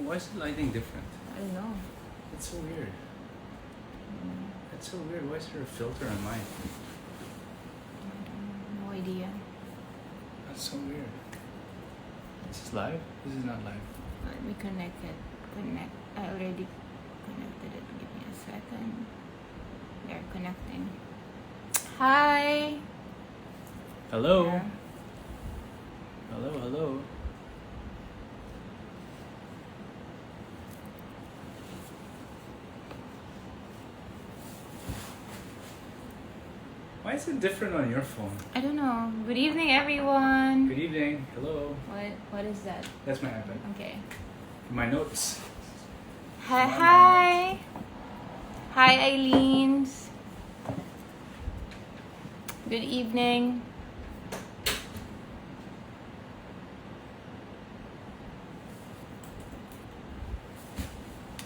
why is the lighting different? I don't know. It's so weird. It's so weird. Why is there a filter on mine? No idea. That's so weird. This is live? This is not live. Let me connect it. I already connected it. Give me a second. They're connecting. Hi. Hello. Yeah. Hello. Why is it different on your phone? I don't know. Good evening, everyone. Good evening. Hello. What is that? That's my iPad. Okay. My notes. Hi. Hi, Eileen. Good evening.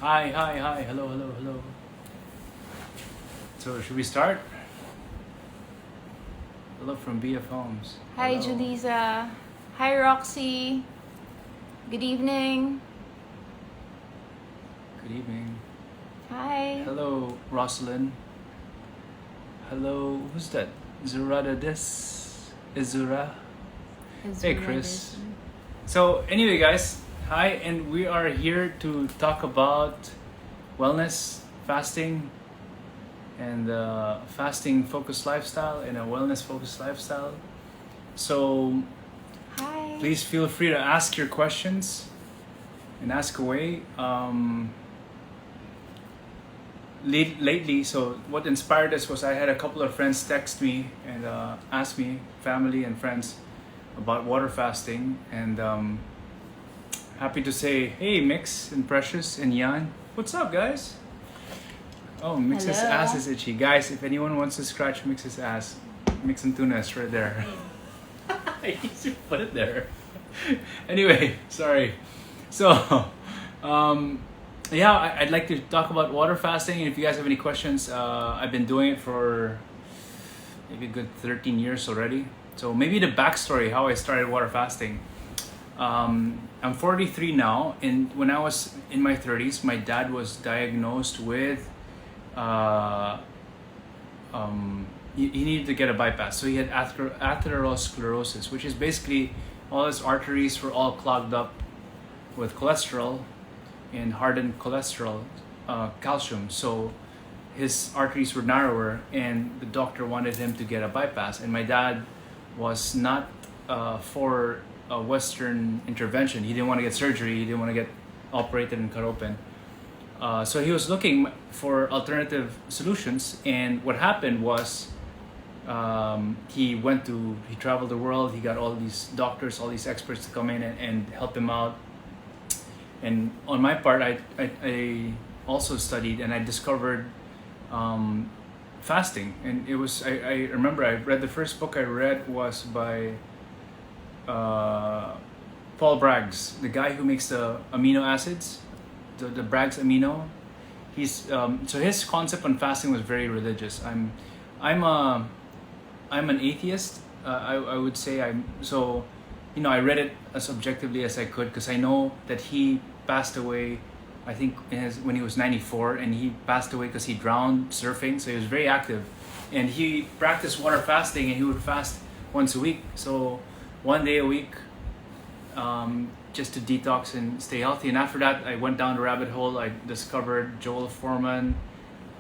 Hi. Hello. So should we start? Hello from BF Homes. Hi, Hello. Julissa. Hi, Roxy. Good evening. Good evening. Hi. Hello, Rosalind. Hello, who's that? Zurada this? Izura? Hey, Chris. So anyway, guys, hi, and we are here to talk about wellness, fasting, and fasting focused lifestyle and a wellness focused lifestyle. So Hi. please feel free to ask your questions and ask away. Lately, so what inspired us was I had a couple of friends text me and ask me, family and friends, about water fasting, and happy to say, hey, Mix and Precious and Yan, what's up, guys? Oh, Mix's Hello. ass is itchy, guys. If anyone wants to scratch Mix's ass, Mix and Tuna is right there. I need to put it there. Anyway, sorry. So, yeah, I'd like to talk about water fasting. And if you guys have any questions, I've been doing it for maybe a good 13 years already. So maybe the backstory, how I started water fasting. I'm 43 now, and when I was in my 30s, my dad was diagnosed with he needed to get a bypass. So he had atherosclerosis, which is basically all his arteries were all clogged up with cholesterol and hardened cholesterol, calcium. So his arteries were narrower, and the doctor wanted him to get a bypass. And my dad was not for a Western intervention. He didn't want to get surgery. He didn't want to get operated and cut open. So he was looking for alternative solutions. And what happened was he traveled the world. He got all these doctors, all these experts to come in and help him out. And on my part, I also studied, and I discovered fasting. And it was, I remember I read, the first book I read was by Paul Bragg's, the guy who makes the amino acids, the Bragg's amino. He's so his concept on fasting was very religious. I'm an atheist. I would say I read it as objectively as I could, because I know that he passed away, I think when he was 94, and he passed away because he drowned surfing. So he was very active, and he practiced water fasting, and he would fast once a week. So one day a week, just to detox and stay healthy. And after that, I went down the rabbit hole. I discovered Joel Foreman,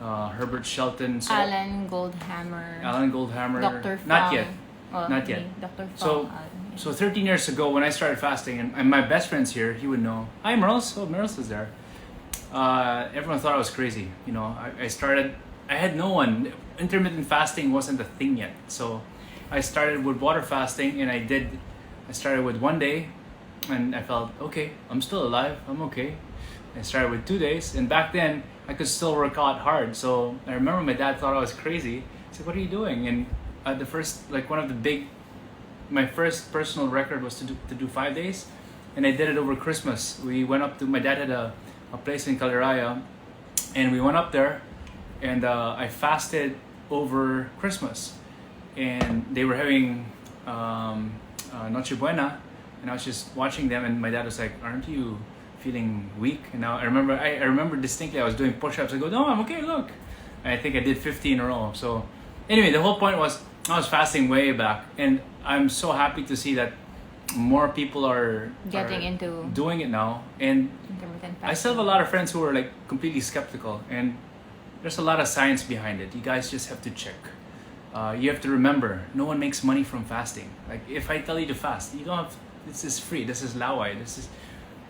Herbert Shelton, Alan Goldhammer. Dr. Dr. Fong. Not yet. Oh, Not yet. okay. Dr. So- Fong. So 13 years ago, when I started fasting, and my best friend's here, he would know. Hi, Merles. Oh, Merles is there. Everyone thought I was crazy. You know, I had no one. Intermittent fasting wasn't a thing yet. So I started with water fasting, and I started with 1 day, and I felt, okay, I'm still alive. I'm okay. I started with 2 days, and back then I could still work out hard. So I remember my dad thought I was crazy. He said, what are you doing? And my first personal record was to do 5 days, and I did it over Christmas. We went up to, my dad had a place in Caliraya, and we went up there, and I fasted over Christmas, and they were having Noche Buena, and I was just watching them, and my dad was like, aren't you feeling weak. And now I remember distinctly I was doing push-ups. I go, no, I'm okay. Look, and I think I did 50 in a row. So anyway, the whole point was I was fasting way back, and I'm so happy to see that more people are into doing it now. And intermittent I still have a lot of friends who are like completely skeptical, and there's a lot of science behind it. You guys just have to check. You have to remember, no one makes money from fasting. Like if I tell you to fast, you don't have. This is free. This is lawai. This is.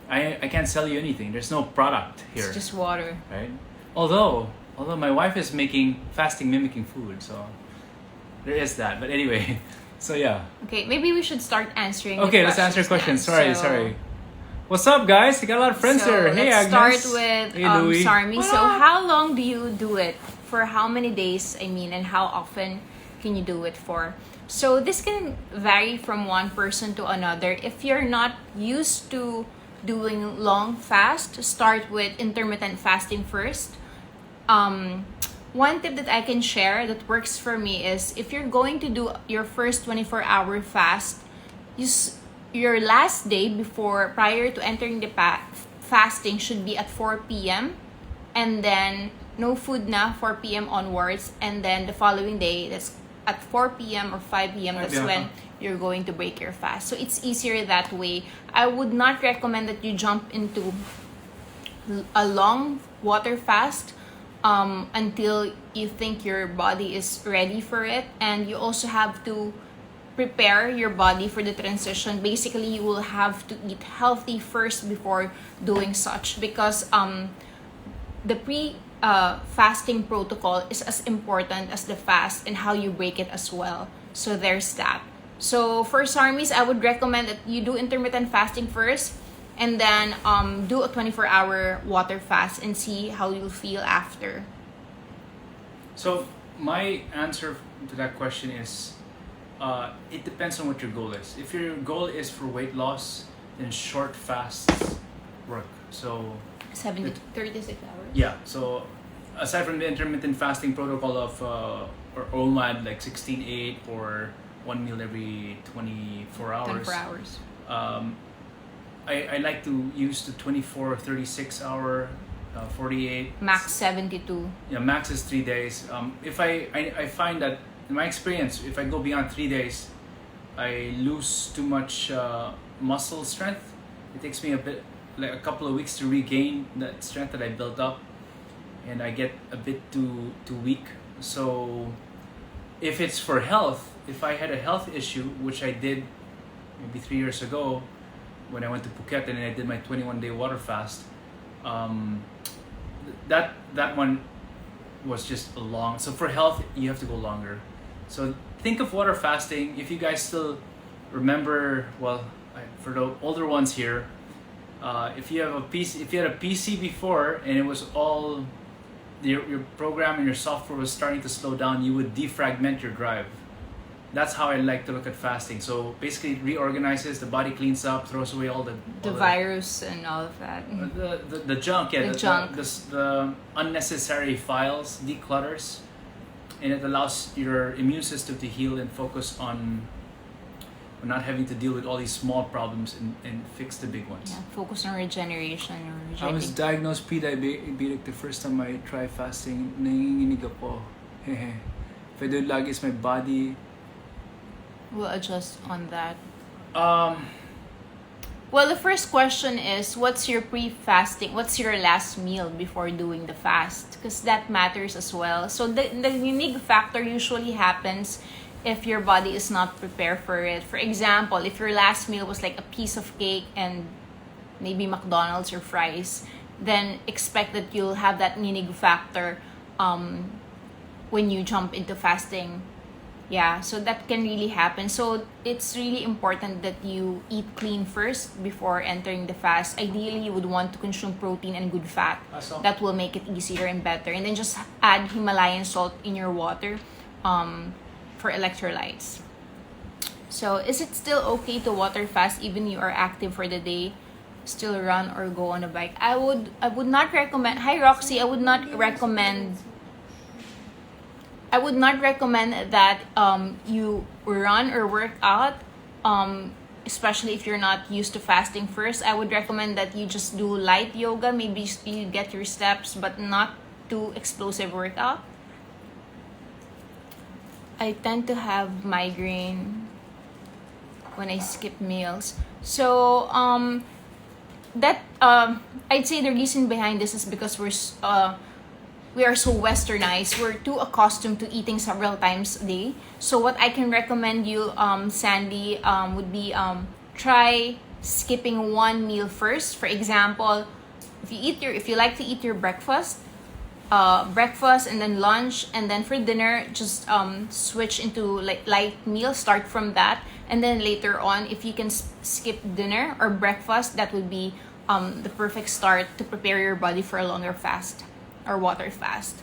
I can't sell you anything. There's no product here. It's just water. Right. Although my wife is making fasting mimicking food, so there is that. But anyway, so yeah. Okay, maybe we should start answering. Okay, let's answer questions. Sorry. What's up, guys? You got a lot of friends there. Hey, let's Agnes. start with Hey, Louie. Sarmi. So, how long do you do it? For how many days? I mean, and how often can you do it for? So this can vary from one person to another. If you're not used to doing long fast, start with intermittent fasting first. One tip that I can share that works for me is if you're going to do your first 24-hour fast, your last day prior to entering the fasting should be at 4 p.m. and then no food na 4 p.m. onwards, and then the following day that's at 4 p.m. or 5 p.m. that's when you're going to break your fast. So it's easier that way. I would not recommend that you jump into a long water fast until you think your body is ready for it, and you also have to prepare your body for the transition. Basically, you will have to eat healthy first before doing such, because the fasting protocol is as important as the fast and how you break it as well. So there's that. So for Sarmis, I would recommend that you do intermittent fasting first, and then do a 24-hour water fast and see how you'll feel after. So my answer to that question is, it depends on what your goal is. If your goal is for weight loss, then short fasts work. So 36 hours. Yeah. So aside from the intermittent fasting protocol of or OMAD like 16-8 or one meal every 24 hours. 24 hours. I like to use the 24, 36 hour, 48. Max 72. Yeah, max is 3 days. If I find that in my experience, if I go beyond 3 days, I lose too much muscle strength. It takes me a couple of weeks to regain that strength that I built up, and I get a bit too weak. So if it's for health, if I had a health issue, which I did maybe 3 years ago when I went to Phuket and I did my 21-day water fast, that one was just a long. So for health, you have to go longer. So think of water fasting. If you guys still remember, well, for the older ones here, if you have a PC, if you had a PC before and it was all your program and your software was starting to slow down, you would defragment your drive. That's how I like to look at fasting. So basically, it reorganizes, the body cleans up, throws away all the virus and all of that. The junk, yeah, junk. The unnecessary files, declutters, and it allows your immune system to heal and focus on not having to deal with all these small problems and fix the big ones. Yeah, focus on regeneration or I was diagnosed pre-diabetic the first time I tried fasting. Nanginginig ako. If I do it lagi, my body. We'll adjust on that. Well, the first question is, what's your pre-fasting? What's your last meal before doing the fast? Because that matters as well. So the unique factor usually happens if your body is not prepared for it. For example, if your last meal was like a piece of cake and maybe McDonald's or fries, then expect that you'll have that ninig factor when you jump into fasting. Yeah, so that can really happen. So it's really important that you eat clean first before entering the fast. Ideally, you would want to consume protein and good fat. That will make it easier and better. And then just add Himalayan salt in your water for electrolytes. So is it still okay to water fast even you are active for the day? Still run or go on a bike? I would not recommend. Hi Roxy, I would not recommend that you run or work out especially if you're not used to fasting first, I would recommend that you just do light yoga. Maybe you get your steps, but not too explosive workout. I tend to have migraine when I skip meals. So I'd say the reason behind this is because we are so westernized. We're too accustomed to eating several times a day. So what I can recommend you, Sandy, would be try skipping one meal first. For example, if you like to eat your breakfast and then lunch, and then for dinner just switch into like light meal, start from that, and then later on if you can skip dinner or breakfast, that would be the perfect start to prepare your body for a longer fast or water fast.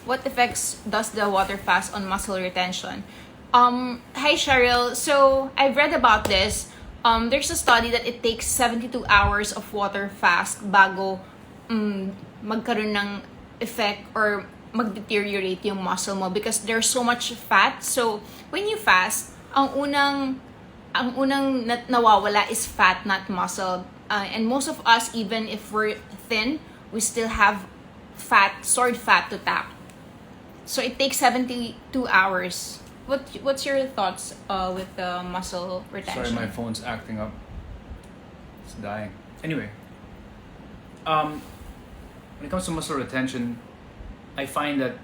What effects does the water fast on muscle retention? Hi Cheryl. So I've read about this. There's a study that it takes 72 hours of water fast bago magkaroon ng effect or mag-deteriorate yung muscle mo, because there's so much fat. So when you fast, ang unang nawawala is fat, not muscle. And most of us, even if we're thin, we still have stored fat to tap. So it takes 72 hours. What's your thoughts with the muscle retention? Sorry, my phone's acting up. It's dying. Anyway, when it comes to muscle retention, I find that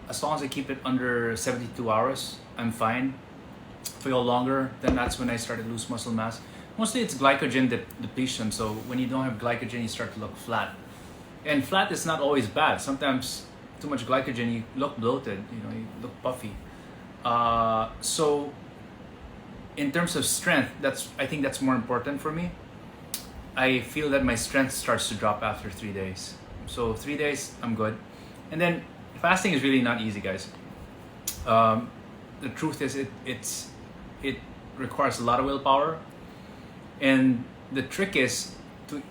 as long as I keep it under 72 hours, I'm fine. If I go longer, then that's when I start to lose muscle mass. Mostly it's glycogen depletion. So when you don't have glycogen, you start to look flat. And flat is not always bad. Sometimes too much glycogen, you look bloated, you look puffy. So in terms of strength, I think that's more important for me. I feel that my strength starts to drop after 3 days. So 3 days, I'm good. And then fasting is really not easy, guys. The truth is it requires a lot of willpower. And the trick is to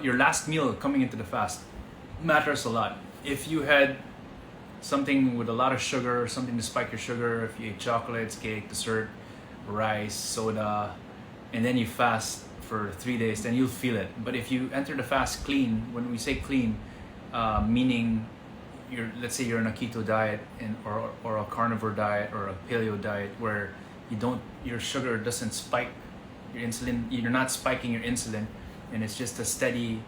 your last meal coming into the fast matters a lot. If you had something with a lot of sugar, something to spike your sugar, if you ate chocolates, cake, dessert, rice, soda, and then you fast for 3 days, then you'll feel it. But if you enter the fast clean, when we say clean, meaning let's say you're on a keto diet or a carnivore diet or a paleo diet where your sugar doesn't spike your insulin, you're not spiking your insulin, and it's just a steady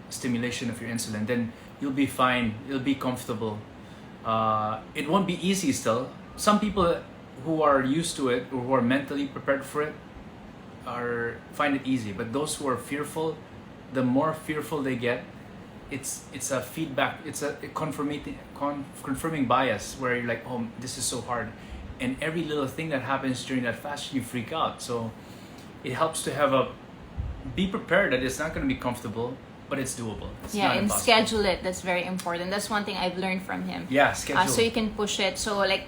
stimulation of your insulin, then you'll be fine, you'll be comfortable. It won't be easy still. Some people who are used to it or who are mentally prepared for it find it easy, but those who are fearful, the more fearful they get, it's a feedback, it's a confirming bias where you're like, oh, this is so hard, and every little thing that happens during that fast, you freak out. So it helps to be prepared that it's not going to be comfortable, but it's doable. It's not and impossible. schedule it. That's very important. That's one thing I've learned from him. Yeah, schedule. So you can push it. So like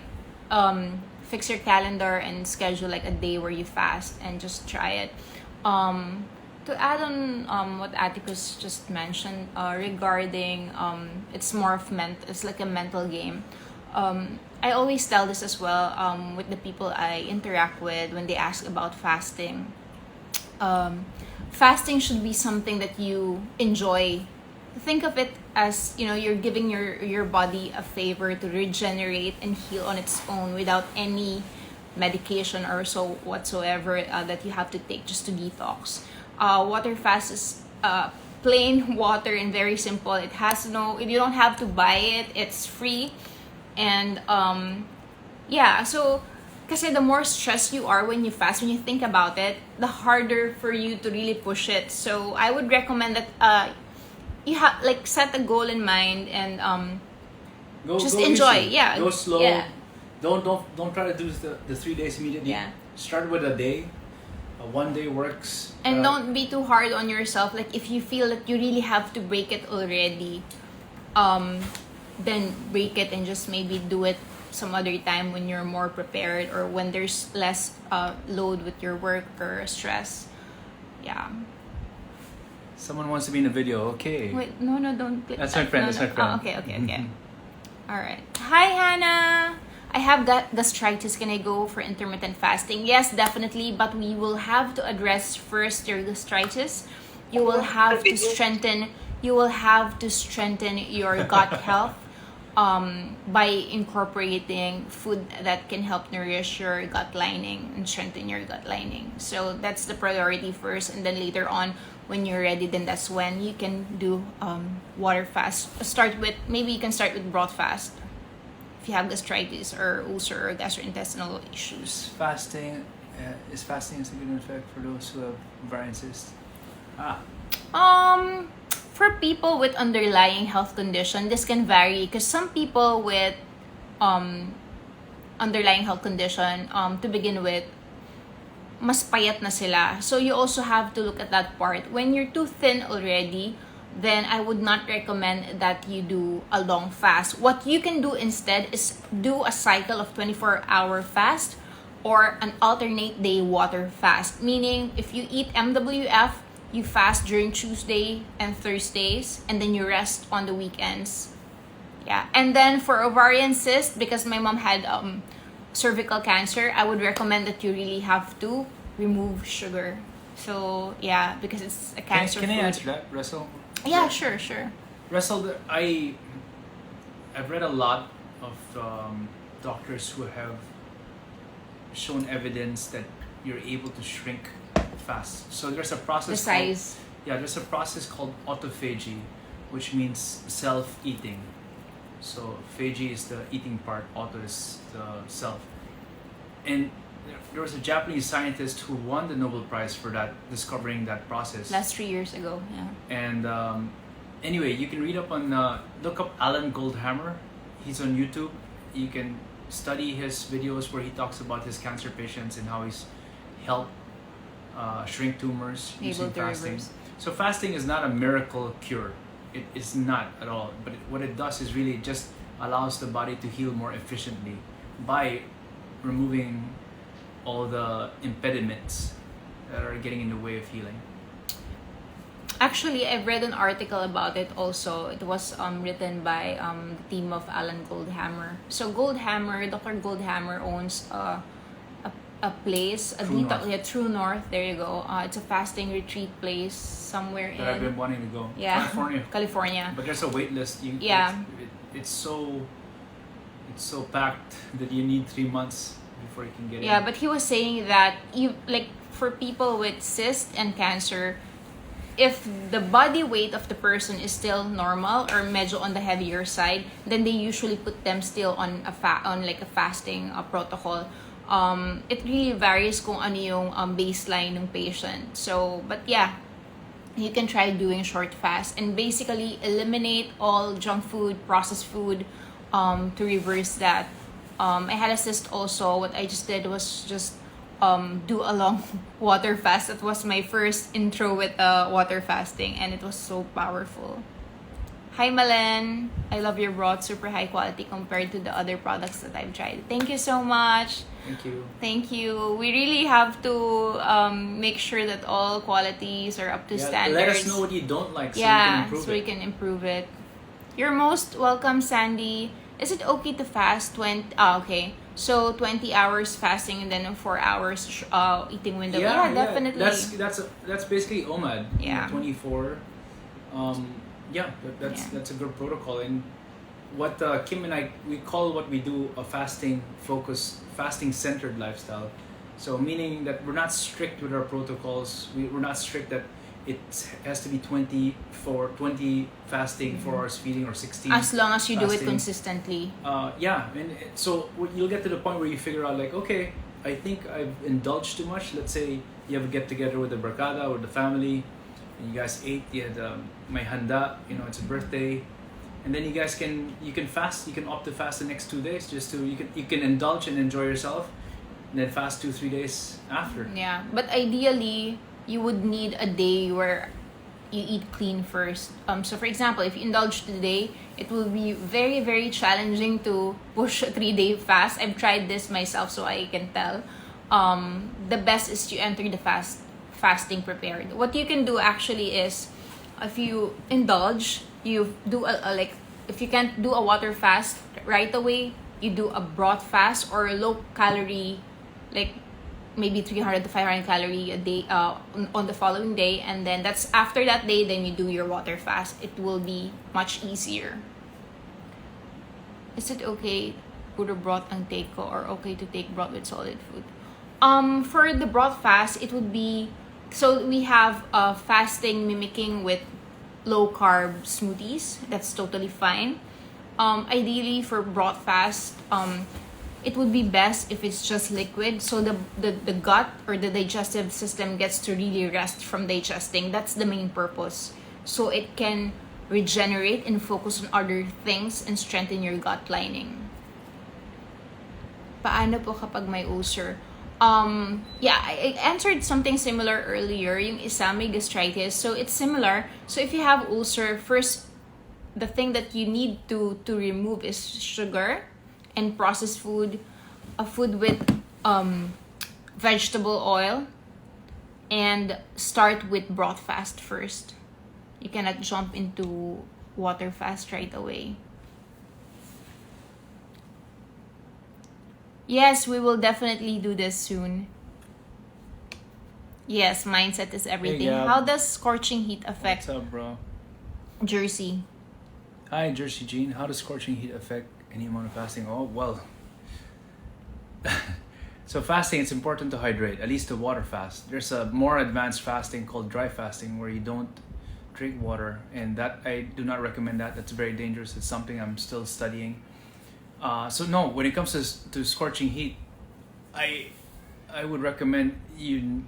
fix your calendar and schedule like a day where you fast and just try it. To add on what Atticus just mentioned regarding it's like a mental game. I always tell this as well with the people I interact with when they ask about fasting. Fasting should be something that you enjoy. Think of it as, you're giving your body a favor to regenerate and heal on its own without any medication or so whatsoever that you have to take just to detox. Water fast is plain water and very simple. You don't have to buy it. It's free. And so kasi the more stressed you are when you fast, when you think about it, the harder for you to really push it. So I would recommend that you have set a goal in mind and just go enjoy. Easy. Yeah, go slow. Yeah. Don't try to do the 3 days immediately. Yeah. Start with a day. 1 day works. And don't be too hard on yourself. Like if you feel that you really have to break it already, then break it and just maybe do it some other time when you're more prepared or when there's less load with your work or stress. Yeah. Someone wants to be in the video. Okay. Wait, no, don't click. That's my friend. No, that's my friend. Oh, okay. All right. Hi, Hannah. I have gastritis. Can I go for intermittent fasting? Yes, definitely. But we will have to address first your gastritis. You will have to strengthen. You will have to strengthen your gut health by incorporating food that can help nourish your gut lining and strengthen your gut lining. So that's the priority first, and then later on, when you're ready, then that's when you can do water fast. Maybe you can start with broth fast if you have gastritis or ulcer or gastrointestinal issues. Fasting is fasting a good effect for those who have ovarian cysts? For people with underlying health condition, this can vary because some people with underlying health condition, to begin with, mas payat na sila. So you also have to look at that part. When you're too thin already, then I would not recommend that you do a long fast. What you can do instead is do a cycle of 24-hour fast or an alternate day water fast. Meaning, if you eat MWF, you fast during Tuesday and Thursdays, and then you rest on the weekends. Yeah. And then for ovarian cyst, because my mom had cervical cancer, I would recommend that you really have to remove sugar. So yeah, because it's a cancer Can food. I answer that, Russell? Yeah, sure. Russell, I've read a lot of doctors who have shown evidence that you're able to shrink fast. So there's a process. The size. There's a process called autophagy, which means self-eating. So phagy is the eating part, auto is the self. And there was a Japanese scientist who won the Nobel Prize for that, discovering that process. Last 3 years ago, yeah. And anyway, you can read up on, look up Alan Goldhammer. He's on YouTube. You can study his videos where he talks about his cancer patients and how he's helped shrink tumors using fasting. Reverse. So fasting is not a miracle cure. It is not at all. But what it does is really just allows the body to heal more efficiently by removing all the impediments that are getting in the way of healing. Actually, I've read an article about it also. It was written by the team of Alan Goldhammer. So Dr. Goldhammer owns a place, True North. There you go. It's a fasting retreat place somewhere That I've been wanting to go. Yeah, California. But there's a wait list. It's so packed that you need 3 months before you can get in. Yeah, but he was saying that for people with cyst and cancer, if the body weight of the person is still normal or medyo on the heavier side, then they usually put them still on a fasting protocol. It really varies kung ano yung baseline ng patient. So, but yeah, you can try doing short fast and basically eliminate all junk food, processed food, to reverse that. I had a cyst also. What I just did was just do a long water fast. That was my first intro with water fasting, and it was so powerful. Hi Malen, I love your broth, super high quality compared to the other products that I've tried. Thank you so much. Thank you. We really have to make sure that all qualities are up to standards. Let us know what you don't like so we can improve it. You're most welcome, Sandy. Is it okay to fast 20? Okay. So 20 hours fasting and then 4 hours eating window. Yeah, definitely. That's basically OMAD. Yeah. 24. That's a good protocol. And what Kim and I, we call what we do a fasting centered lifestyle. So meaning that we're not strict with our protocols. We're not strict that it has to be 20 fasting, 4 hours feeding, or 16. As long as you fasting. do it consistently. And so you'll get to the point where you figure out like, okay, I think I've indulged too much. Let's say you have a get together with the barkada or the family, and you guys ate. You had my handa, it's a birthday, and then you can fast. You can opt to fast the next 2 days, you can indulge and enjoy yourself, and then fast 2-3 days after. Yeah, but ideally you would need a day where you eat clean first. So for example, if you indulge today, it will be very, very challenging to push a 3-day fast. I've tried this myself, so I can tell. The best is to enter the fasting prepared. What you can do actually is, if you indulge, you do if you can't do a water fast right away, you do a broth fast or a low calorie, like maybe 300 to 500 calorie a day on the following day, and then that's after that day, then you do your water fast. It will be much easier. Is it okay puro broth ang take ko or okay to take broth with solid food? For the broth fast, it would be, so we have fasting mimicking with low carb smoothies. That's totally fine. Ideally for broth fast, it would be best if it's just liquid, so the gut or the digestive system gets to really rest from digesting. That's the main purpose. So it can regenerate and focus on other things and strengthen your gut lining. Paano po kapag may ulcer? Yeah, I answered something similar earlier, yung isa may gastritis. So it's similar. So if you have ulcer, first, the thing that you need to remove is sugar and processed food, a food with vegetable oil, and start with broth fast first. You cannot jump into water fast right away. Yes, we will definitely do this soon. Yes, mindset is everything. Gab. How does scorching heat affect What's up, bro? Jersey? Hi, Jersey Jean. How does scorching heat affect any amount of fasting? Oh, well. So fasting, it's important to hydrate, at least to water fast. There's a more advanced fasting called dry fasting where you don't drink water, and that I do not recommend that. That's very dangerous. It's something I'm still studying. So no, when it comes to scorching heat, I would recommend you,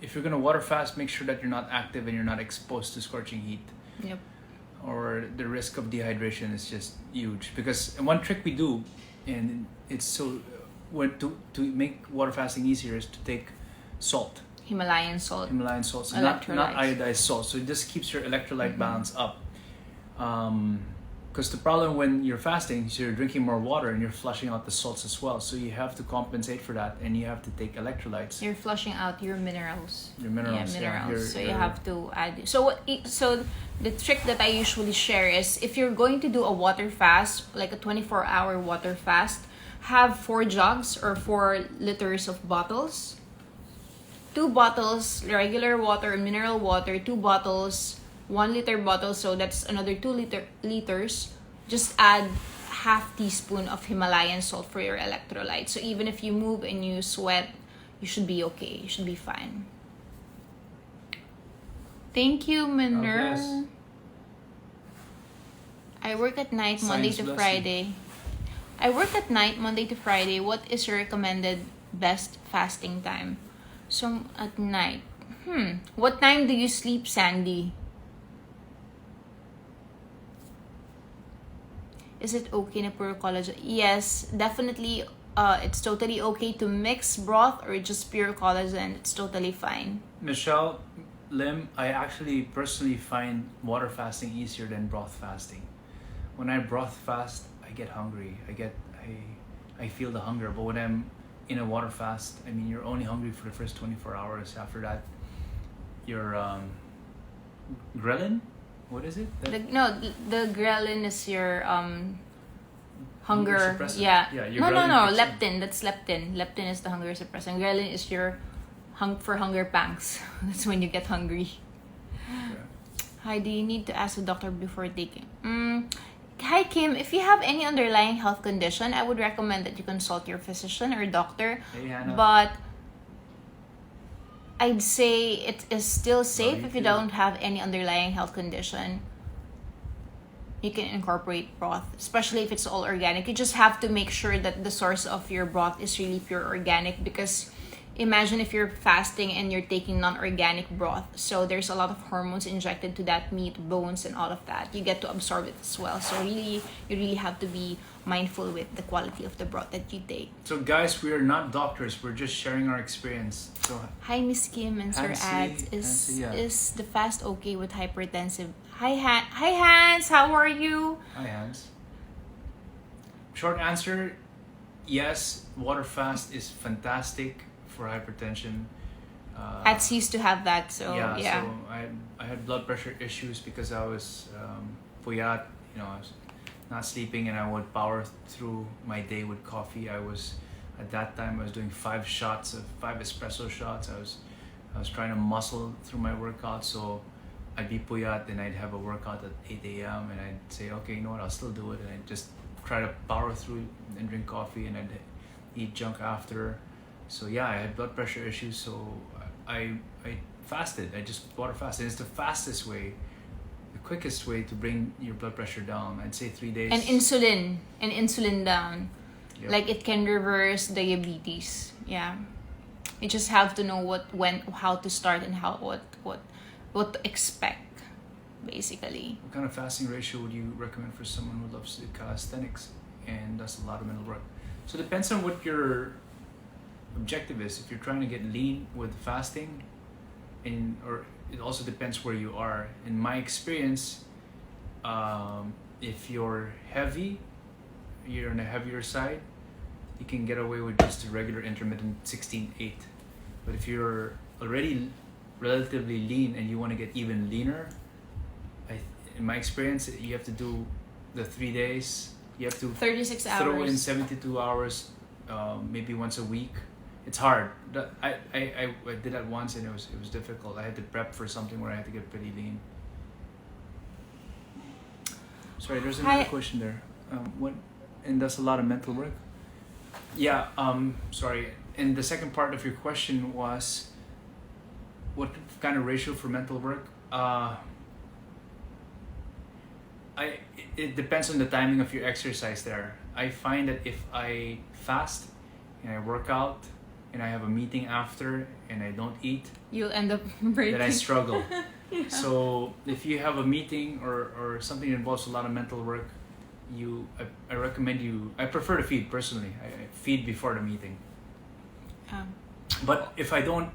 if you're gonna water fast, make sure that you're not active and you're not exposed to scorching heat. Yep. Or the risk of dehydration is just huge. Because one trick we do, and it's so, to make water fasting easier, is to take salt. Himalayan salt. Himalayan salt, so not Electrolytes. iodized salt. So it just keeps your electrolyte balance up. Because the problem when you're fasting is you're drinking more water and you're flushing out the salts as well. So you have to compensate for that, and you have to take electrolytes. You're flushing out your minerals. Your minerals, Yeah, minerals. So you your- have to add. So the trick that I usually share is, if you're going to do a water fast, like a 24-hour water fast, have 4 jugs or 4 liters of bottles. 2 bottles regular water, mineral water, 2 bottles 1 liter bottle, so that's another 2 liters. Just add half teaspoon of Himalayan salt for your electrolytes. So even if you move and you sweat, you should be okay. You should be fine. Thank you, Minner. bless. I work at night Monday Science to bless you. Friday. I work at night Monday to Friday. What is your recommended best fasting time? So at night. What time do you sleep, Sandy? Is it okay na pure collagen? Yes, definitely. It's totally okay to mix broth or just pure collagen. It's totally fine. Michelle Lim, I actually personally find water fasting easier than broth fasting. When I broth fast, I get hungry. I feel the hunger. But when I'm in a water fast, I mean, you're only hungry for the first 24 hours. After that, you're ghrelin. What is it? The ghrelin is your hunger. suppressant. Yeah. your No. ghrelin kicks in. Leptin. That's leptin. Leptin is the hunger suppressant. Ghrelin is your for hunger pangs. That's when you get hungry. Yeah. Hi, do you need to ask the doctor before taking? Hi, Kim. If you have any underlying health condition, I would recommend that you consult your physician or doctor. Hey, Hannah. But I'd say it is still safe you if you too. don't have any underlying health condition. You can incorporate broth, especially if it's all organic. You just have to make sure that the source of your broth is really pure organic, because imagine if you're fasting and you're taking non-organic broth. So there's a lot of hormones injected to that meat, bones, and all of that. You get to absorb it as well. So you really have to be mindful with the quality of the broth that you take. So guys, we are not doctors. We're just sharing our experience. So Hi, Miss Kim and Sir Atz. Hansi, yeah. Is the fast okay with hypertensive? Hi, Hans. How are you? hi, Hans. Short answer, yes. Water fast is fantastic for hypertension. Atz used to have that, so yeah. So I had blood pressure issues because I was puyat. I was not sleeping, and I would power through my day with coffee. At that time I was doing 5 espresso shots. I was trying to muscle through my workout, so I'd be puyat and I'd have a workout at 8 a.m. and I'd say, okay, you know what, I'll still do it, and I'd just try to power through and drink coffee, and I'd eat junk after. So yeah, I had blood pressure issues, so I fasted. I just water fasted. It's the fastest way, the quickest way to bring your blood pressure down. I'd say 3 days. And insulin down. Yep. Like it can reverse diabetes. Yeah. You just have to know how to start and what to expect, basically. What kind of fasting ratio would you recommend for someone who loves to do calisthenics and does a lot of mental work? So it depends on what your objective is. If you're trying to get lean with fasting, or it also depends where you are. In my experience, if you're heavy, you're on the heavier side, you can get away with just a regular intermittent 16-8. But if you're already relatively lean and you want to get even leaner, in my experience, you have to do the 3 days. You have to 36 hours. Throw in 72 hours, maybe once a week. It's hard. I did that once, and it was difficult. I had to prep for something where I had to get pretty lean. Sorry, there's another question there. And does a lot of mental work? Yeah. Sorry. And the second part of your question was, what kind of ratio for mental work? It depends on the timing of your exercise there. I find that if I fast and I work out and I have a meeting after and I don't eat, you'll end up breaking. then I struggle. Yeah. So if you have a meeting or something that involves a lot of mental work, I recommend I prefer to feed personally. I feed before the meeting. But if I don't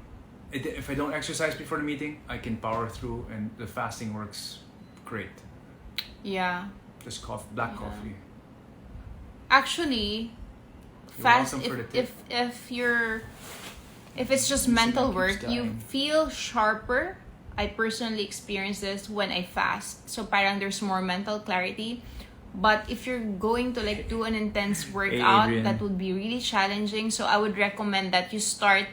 exercise before the meeting, I can power through, and the fasting works great. Yeah. Just black coffee. Actually, fast if it's just mental work, you feel sharper. I personally experience this when I fast. So parang there's more mental clarity. But if you're going to do an intense workout, that would be really challenging. So I would recommend that you start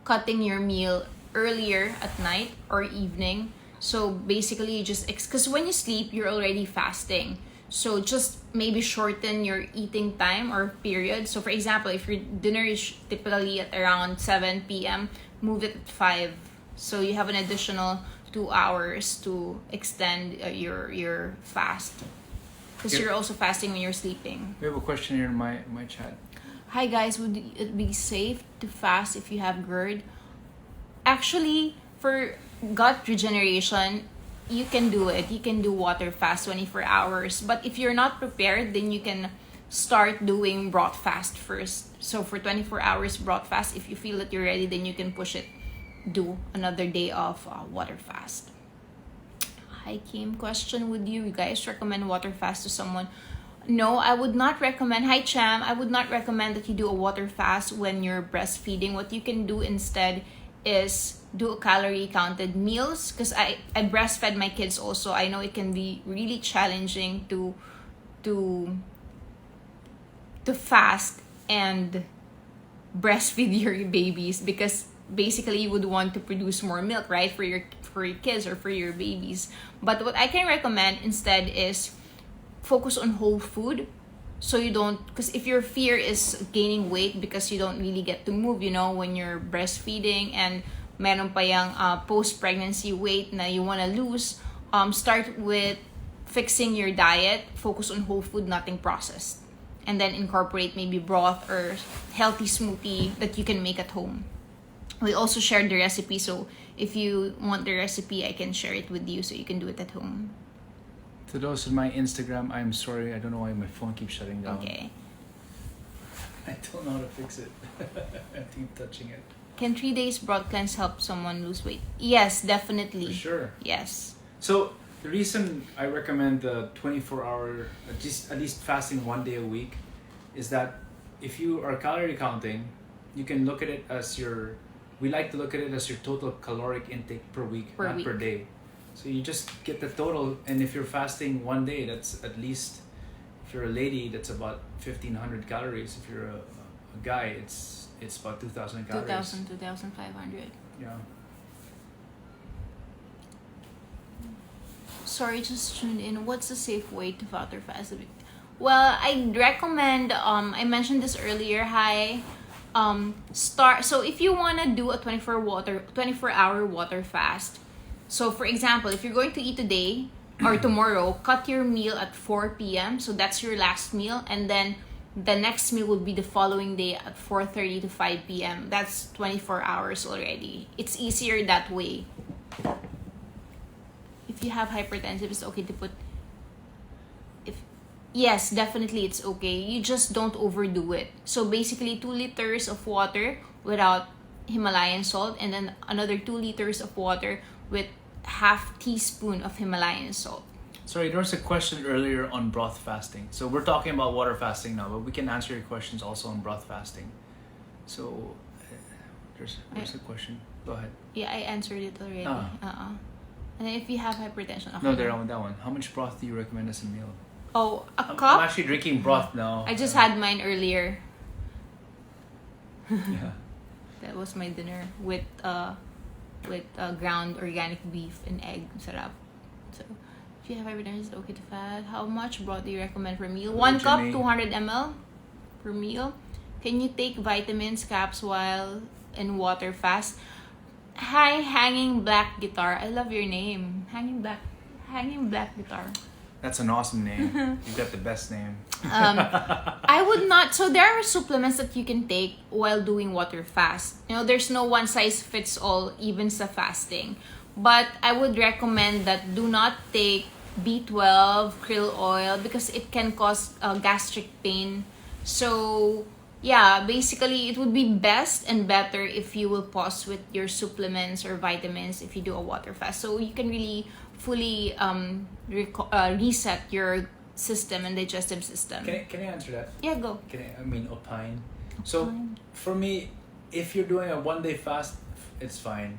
cutting your meal earlier at night or evening. So basically, you just because when you sleep, you're already fasting. So just maybe shorten your eating time or period. So for example, if your dinner is typically at around 7 p.m., move it at 5. So you have an additional 2 hours to extend your fast, because you're also fasting when you're sleeping. We have a question here in my chat. Hi guys, would it be safe to fast if you have GERD? Actually, for gut regeneration, you can do it. You can do water fast 24 hours. But if you're not prepared, then you can start doing broth fast first. So for 24 hours broth fast, if you feel that you're ready, then you can push it. Do another day of water fast. Hi Kim, question: would you guys recommend water fast to someone? No, I would not recommend. Hi Cham, I would not recommend that you do a water fast when you're breastfeeding. What you can do instead is do a calorie counted meals, because I breastfed my kids also. I know it can be really challenging to fast and breastfeed your babies, because basically you would want to produce more milk, right, for your kids or for your babies. But what I can recommend instead is focus on whole food, so you don't, because if your fear is gaining weight because you don't really get to move, when you're breastfeeding, and meron pa yung post-pregnancy weight na you want to lose, start with fixing your diet, focus on whole food, nothing processed, and then incorporate maybe broth or healthy smoothie that you can make at home. We also shared the recipe, so if you want the recipe, I can share it with you so you can do it at home. To those on my Instagram, I'm sorry, I don't know why my phone keeps shutting down. Okay. I don't know how to fix it. I keep touching it. Can 3 days broad cleanse help someone lose weight? Yes, definitely. For sure. Yes. So the reason I recommend the 24-hour, at least fasting 1 day a week, is that if you are calorie counting, you can look at it as we like to look at it as your total caloric intake per week, not per day. So you just get the total, and if you're fasting one day, that's at least, if you're a lady, that's about 1,500 calories. If you're a guy, it's about 2,000 calories. 2,000, 2,500. Yeah. Sorry, just tuned in. What's the safe way to water fast? Well, I'd recommend, I mentioned this earlier, so if you want to do a 24-hour water fast, so for example, if you're going to eat today or tomorrow, cut your meal at 4 p.m. So that's your last meal, and then the next meal will be the following day at 4:30 to 5 p.m. That's 24 hours already. It's easier that way. If you have hypertension, it's okay to put. Yes, definitely it's okay. You just don't overdo it. So basically 2 liters of water without Himalayan salt, and then another 2 liters of water with half teaspoon of Himalayan salt. Sorry, there was a question earlier on broth fasting. So we're talking about water fasting now, but we can answer your questions also on broth fasting. So there's a question. Go ahead. Yeah, I answered it already. And then if you have hypertension, okay. No, that one. How much broth do you recommend as a meal? Oh, a cup? I'm actually drinking broth now. I just had mine earlier. Yeah. That was my dinner with ground organic beef and egg. Sarap. So if you have hypertension, it's okay to fast. How much broth do you recommend per meal? 1 cup, 200 ml per meal. Can you take vitamins, caps while in water fast? Hi, Hanging Black Guitar. I love your name. Hanging Black Guitar. That's an awesome name. You've got the best name. I would not. So there are supplements that you can take while doing water fast. There's no one size fits all, even sa fasting. But I would recommend that do not take B12, krill oil, because it can cause gastric pain. So yeah, basically it would be best and better if you will pause with your supplements or vitamins if you do a water fast. So you can really fully reset your system and digestive system. Can I answer that? Yeah, go. Opine. So for me, if you're doing a 1-day fast, it's fine.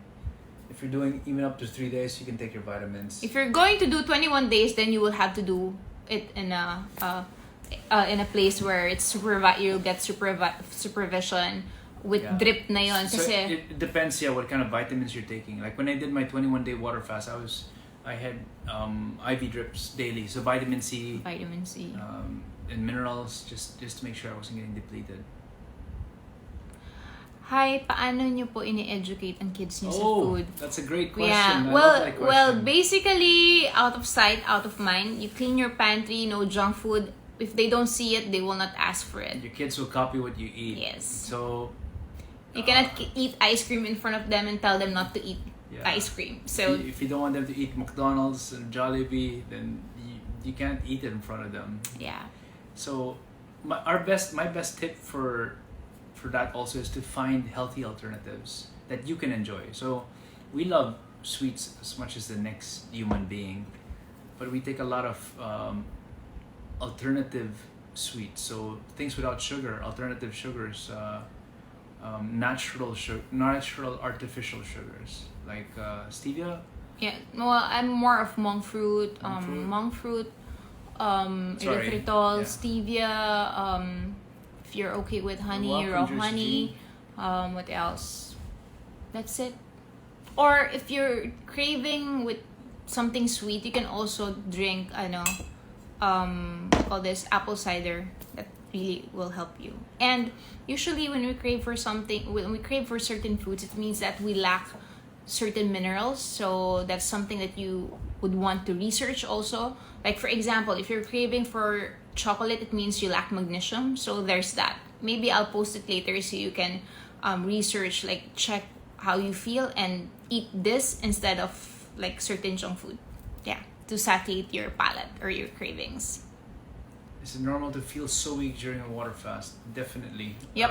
If you're doing even up to 3 days, you can take your vitamins. If you're going to do 21 days, then you will have to do it in a place where you'll get supervision with drip na yun. So it depends, what kind of vitamins you're taking. Like when I did my 21-day water fast, I had IV drips daily. So vitamin C, and minerals, just to make sure I wasn't getting depleted. Hi, paano nyo po ini-educate ang kids nyo sa food? That's a great question. Yeah, well, basically, out of sight, out of mind. You clean your pantry, no junk food. If they don't see it, they will not ask for it. Your kids will copy what you eat. Yes. So you cannot eat ice cream in front of them and tell them not to eat ice cream. So if you don't want them to eat McDonald's and Jollibee, then you can't eat it in front of them. Yeah. So my best tip for that also is to find healthy alternatives that you can enjoy. So we love sweets as much as the next human being, but we take a lot of alternative sweets. So things without sugar, alternative sugars, natural artificial sugars like stevia. Yeah, well, I'm more of monk fruit, erythritol, stevia. If you're okay with honey, raw honey. What else? That's it. Or if you're craving with something sweet, you can also drink, call this apple cider. That really will help you. And usually when we crave for certain foods, it means that we lack certain minerals. So that's something that you would want to research also. Like for example, if you're craving for chocolate, it means you lack magnesium. So there's that. Maybe I'll post it later so you can research, like check how you feel and eat this instead of like certain junk food. Yeah, to satiate your palate or your cravings. Is it normal to feel so weak during a water fast? Definitely. Yep.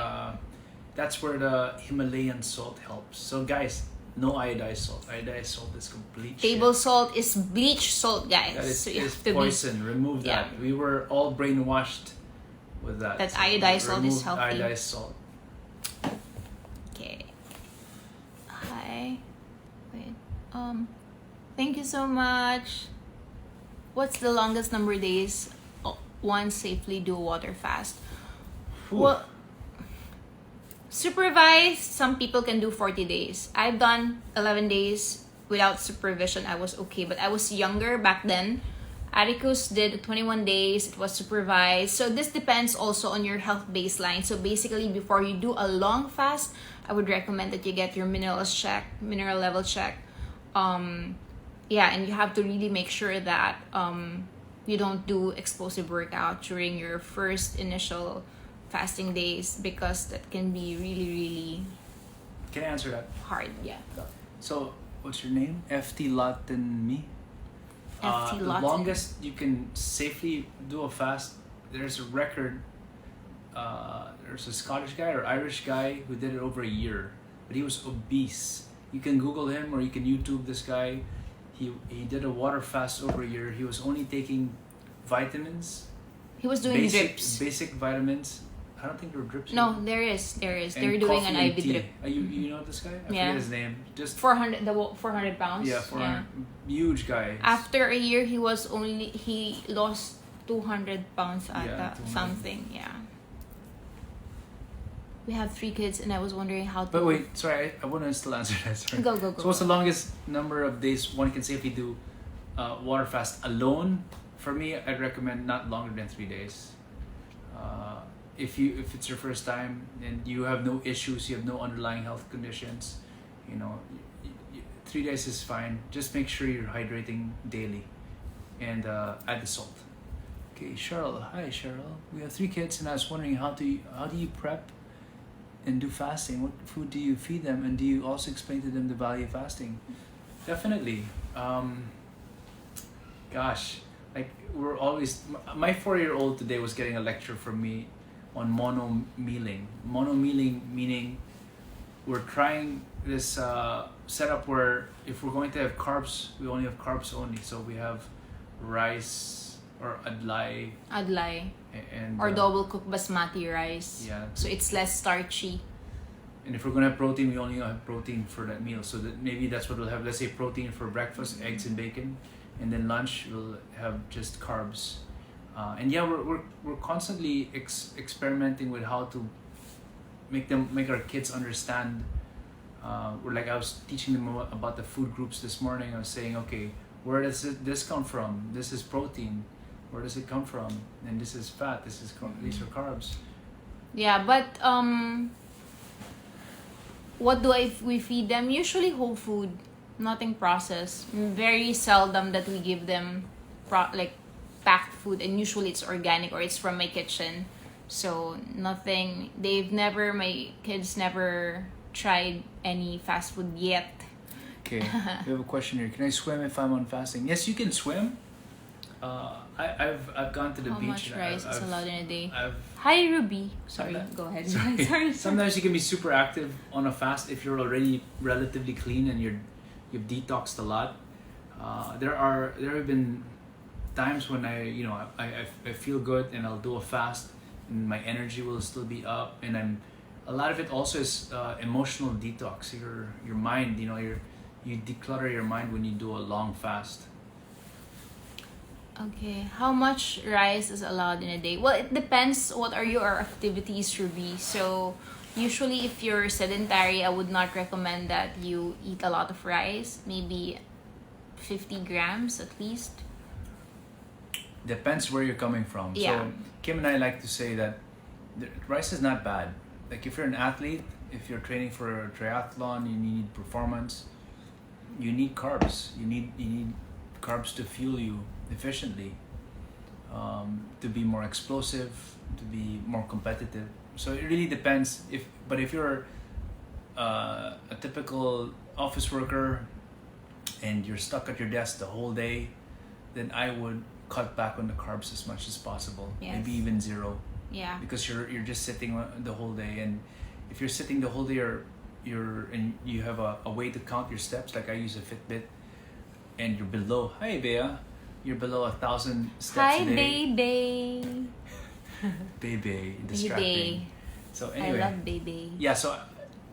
That's where the Himalayan salt helps. So guys, no iodized salt. Iodized salt is complete Table shit. salt is bleach salt, guys. That is, so is poison. Remove that. Yeah. We were all brainwashed with that. That iodized salt is healthy. Iodized salt. Okay. Hi. Wait. Thank you so much. What's the longest number of days one safely do a water fast? Whew. Well, supervised, some people can do 40 days. I've done 11 days without supervision. I was okay, but I was younger back then. Atticus did 21 days. It was supervised. So this depends also on your health baseline. So basically, before you do a long fast, I would recommend that you get your mineral level check. Yeah, and you have to really make sure that you don't do explosive workout during your first initial fasting days, because that can be really, really Can I answer that? hard. Yeah. So, what's your name? FT Latin me? FT The Latin. longest you can safely do a fast, there's a record. There's a Scottish guy or Irish guy who did it over a year, but he was obese. You can Google him or you can YouTube this guy. He did a water fast over a year. He was only taking vitamins, He was doing drips. basic vitamins. I don't think there were drips. No, there is. And They're doing coffee an and IV tea. drip. You know this guy? I Yeah. forget his name. Just 400 pounds. yeah, 400. Huge guy. After a year, he lost 200 pounds at Yeah, 200. something. Yeah. We have 3 kids, and I was wondering how to. But wait, sorry, I want to still answer that. Sorry. Go. So what's the longest number of days one can safely do water fast alone? For me, I'd recommend not longer than 3 days. If it's your first time and you have no issues, you have no underlying health conditions, 3 days is fine. Just make sure you're hydrating daily, and add the salt. Okay, Cheryl. Hi, Cheryl. We have 3 kids, and I was wondering how do you prep and do fasting? What food do you feed them, and do you also explain to them the value of fasting? Definitely. Gosh, like we're always. My 4-year-old today was getting a lecture from me on mono-mealing. Mono-mealing meaning we're trying this setup where if we're going to have carbs, we only have carbs only. So we have rice or adlai and or double cooked basmati rice. Yeah. So it's less starchy. And if we're gonna have protein, we only have protein for that meal. So that maybe that's what we'll have. Let's say protein for breakfast, eggs and bacon, and then lunch we'll have just carbs. And yeah, we're constantly experimenting with how to make our kids understand. I was teaching them about the food groups this morning. I was saying, okay, where does this come from? This is protein. Where does it come from? And this is fat. These are carbs. Yeah, but what do we feed them? Usually whole food, nothing processed. Very seldom that we give them packed food, and usually it's organic or it's from my kitchen. So nothing. My kids never tried any fast food yet. Okay, we have a question here. Can I swim if I'm on fasting? Yes, you can swim. I've gone to the How beach. much rice is allowed in a day? I've Hi, Ruby. Sorry, Sometimes- go ahead. Sorry. Sorry. Sometimes you can be super active on a fast if you're already relatively clean and you've detoxed a lot. There have been times when I feel good and I'll do a fast and my energy will still be up, and a lot of it also is emotional detox. Your mind, you declutter your mind when you do a long fast. Okay, how much rice is allowed in a day? Well, it depends what are your activities, Ruby. So usually if you're sedentary, I would not recommend that you eat a lot of rice. Maybe 50 grams at least. Depends where you're coming from. Yeah. So Kim and I like to say that rice is not bad. Like if you're an athlete, if you're training for a triathlon, you need performance, you need carbs. You need carbs to fuel you efficiently, to be more explosive, to be more competitive. So it really depends. If you're a typical office worker and you're stuck at your desk the whole day, then I would cut back on the carbs as much as possible. Yes. Maybe even zero. Yeah. Because you're just sitting the whole day, and if you're sitting the whole day, and you have a way to count your steps. Like I use a Fitbit, and you're below. Hi, Bea. You're below 1,000 steps Hi, a day. baby. Baby, distracting. Baby. So I anyway, love baby. yeah. So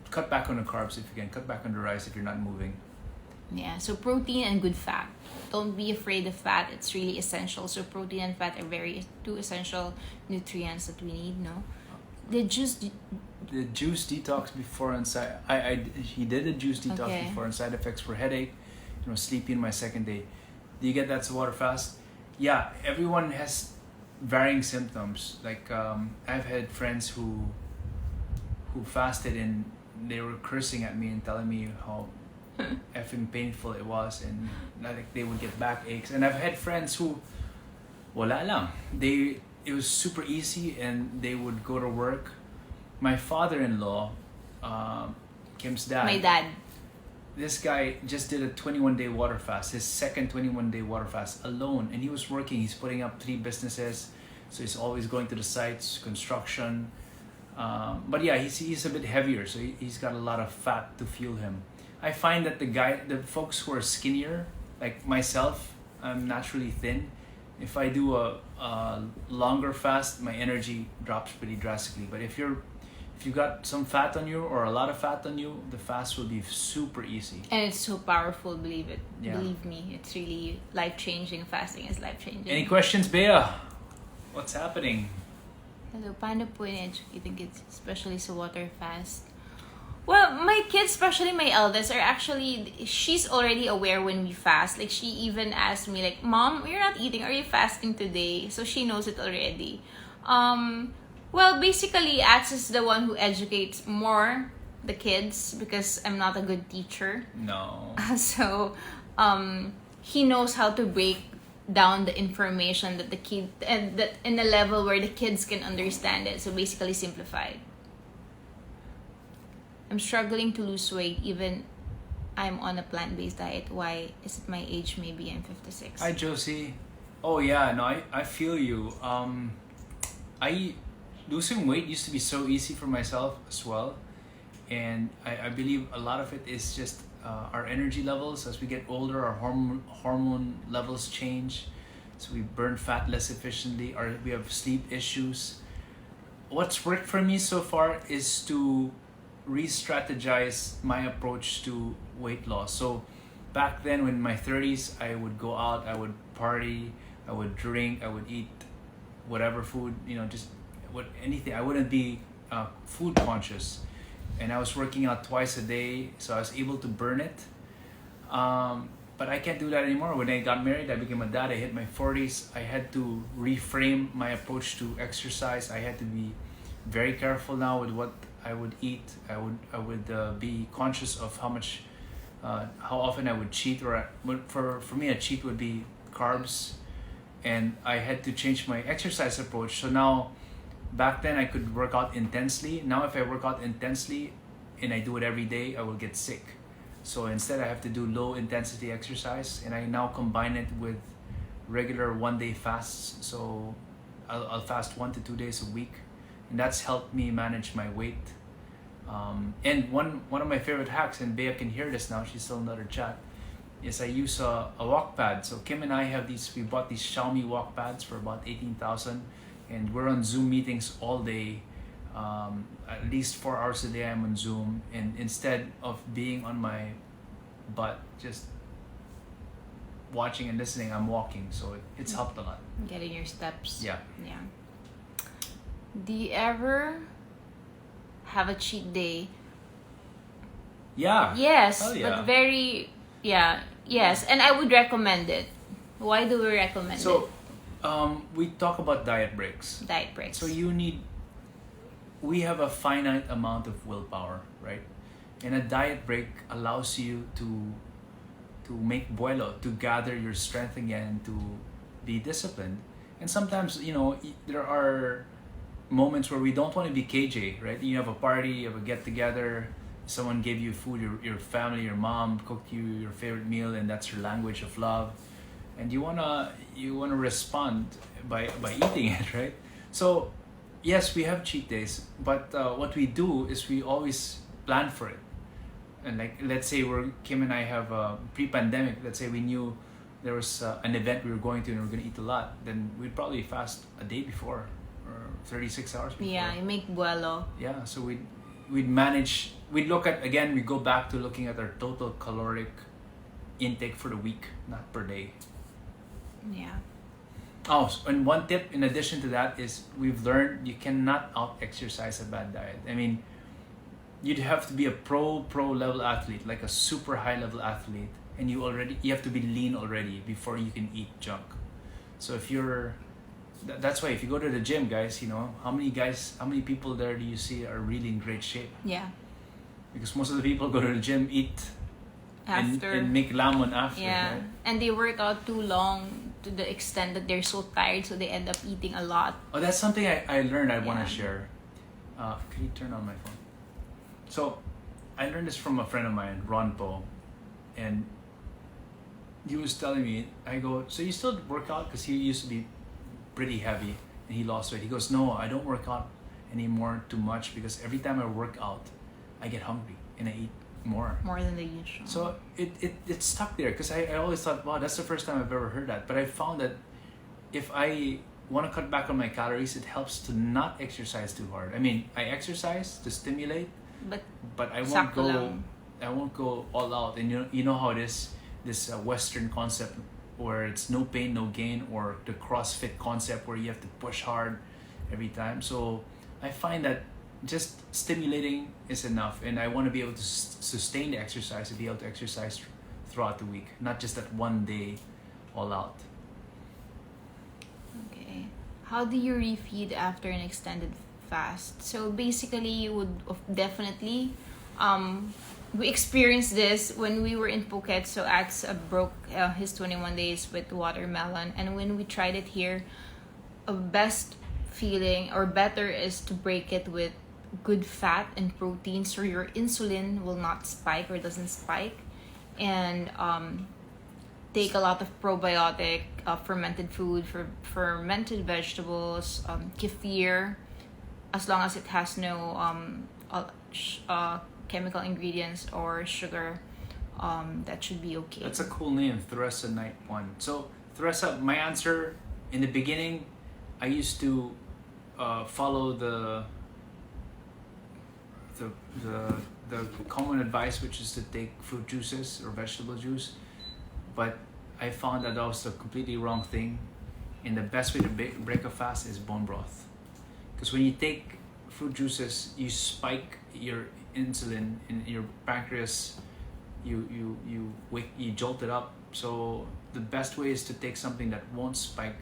cut back on the carbs if you can. Cut back on the rice if you're not moving. Yeah, so protein and good fat. Don't be afraid of fat. It's really essential. So protein and fat are very two essential nutrients that we need. No, the juice. The juice detox before and side. He did a juice detox Okay. before, and side effects were headache, sleepy in my second day. Do you get that water fast? Yeah, everyone has varying symptoms. Like I've had friends who fasted and they were cursing at me and telling me how effing painful it was, and like they would get backaches. And I've had friends who wala lang. It was super easy and they would go to work. My father-in-law, Kim's dad. My dad. This guy just did a 21-day water fast, his second 21-day water fast alone, and he was working. He's putting up 3 businesses, so he's always going to the sites, construction. But yeah, he's a bit heavier, so he's got a lot of fat to fuel him. I find that the folks who are skinnier, like myself, I'm naturally thin. If I do a longer fast, my energy drops pretty drastically. But if you got some fat on you or a lot of fat on you, the fast will be super easy. And it's so powerful, believe it. Yeah. Believe me, it's really life-changing. Fasting is life-changing. Any questions, Bea? What's happening? Hello, paano po in-educating kids, especially sa water fast? Well, my kids, especially my eldest, she's already aware when we fast. Like, she even asked me, like, Mom, you're not eating. Are you fasting today? So she knows it already. Well, basically, Atz is the one who educates more the kids because I'm not a good teacher. No. So, he knows how to break down the information that the kid and that in a level where the kids can understand it. So basically, simplified. I'm struggling to lose weight even I'm on a plant-based diet. Why is it my age? Maybe I'm 56. Hi, Josie. Oh yeah, no, I feel you. Losing weight used to be so easy for myself as well, and I believe a lot of it is just our energy levels. As we get older, our hormone levels change, so we burn fat less efficiently, or we have sleep issues. What's worked for me so far is to re-strategize my approach to weight loss. So back then, in my 30s, I would go out, I would party, I would drink, I would eat whatever food, just anything. I wouldn't be food conscious, and I was working out twice a day, so I was able to burn it. But I can't do that anymore. When I got married, I became a dad. I hit my 40s. I had to reframe my approach to exercise. I had to be very careful now with what I would eat. I would be conscious of how often I would cheat. For me, a cheat would be carbs, and I had to change my exercise approach. So now, back then I could work out intensely. Now if I work out intensely and I do it every day, I will get sick. So instead I have to do low intensity exercise, and I now combine it with regular 1-day fasts. So I'll fast 1 to 2 days a week, and that's helped me manage my weight. And one of my favorite hacks, and Bea can hear this now, she's still in another chat, is I use a walk pad. So Kim and I have we bought these Xiaomi walk pads for about 18,000, and we're on Zoom meetings all day. At least 4 hours a day I'm on Zoom, and instead of being on my butt just watching and listening, I'm walking. So it's helped a lot. Getting your steps. Yeah. Do you ever have a cheat day? Yeah. Yes, Oh, yeah. but yes, and I would recommend it. Why do we recommend So we talk about diet breaks. it? Diet breaks. So we have a finite amount of willpower, right? And a diet break allows you to make vuelo, to gather your strength again, to be disciplined. And sometimes, there are moments where we don't want to be KJ, right? You have a party, you have a get-together, someone gave you food, your family, your mom cooked you your favorite meal, and that's your language of love. And you wanna respond by eating it, right? So yes, we have cheat days, but what we do is we always plan for it. And like, let's say Kim and I have pre-pandemic. Let's say we knew there was an event we were going to and we we're gonna eat a lot. Then we'd probably fast a day before or 36 hours before. Yeah, you make vuelo. Yeah, so we'd manage. We'd look at, again, we go back to looking at our total caloric intake for the week, not per day. Yeah. Oh, and one tip in addition to that is we've learned you cannot out exercise a bad diet. I mean, you'd have to be a pro level athlete, like a super high level athlete, and you have to be lean already before you can eat junk. So if you're that's why if you go to the gym, guys, how many people there do you see are really in great shape? Yeah. Because most of the people go to the gym, eat After. and make lamon after. Yeah. Right? And they work out too long to the extent that they're so tired, so they end up eating a lot. Oh, that's something I learned I want Yeah. to share. Can you turn on my phone? So, I learned this from a friend of mine, Ron Po, and he was telling me, I go, so you still work out? Because he used to be pretty heavy and he lost weight. He goes, no, I don't work out anymore too much because every time I work out, I get hungry and I eat more. More than the usual. So it stuck there because I always thought, wow, that's the first time I've ever heard that. But I found that if I want to cut back on my calories, it helps to not exercise too hard. I mean, I exercise to stimulate, but I won't sakto go. lang. I won't go all out. And you know how it is, this Western concept where it's no pain, no gain, or the CrossFit concept where you have to push hard every time. So I find that just stimulating is enough, and I want to be able to sustain the exercise, to be able to exercise throughout the week, not just that one day all out. Okay. How do you refeed after an extended fast? So basically, you would definitely, we experienced this when we were in Phuket. So Atz broke his 21 days with watermelon, and when we tried it here, a best feeling or better is to break it with good fat and protein, so your insulin will not spike or doesn't spike, and take a lot of probiotic, fermented food, fermented vegetables, kefir, as long as it has no chemical ingredients or sugar, that should be okay. That's a cool name, Theresa Night One. So Theresa, my answer in the beginning, I used to follow the common advice, which is to take fruit juices or vegetable juice, but I found that was a completely wrong thing, and the best way to break a fast is bone broth, because when you take fruit juices, you spike your insulin in your pancreas, you jolt it up. So the best way is to take something that won't spike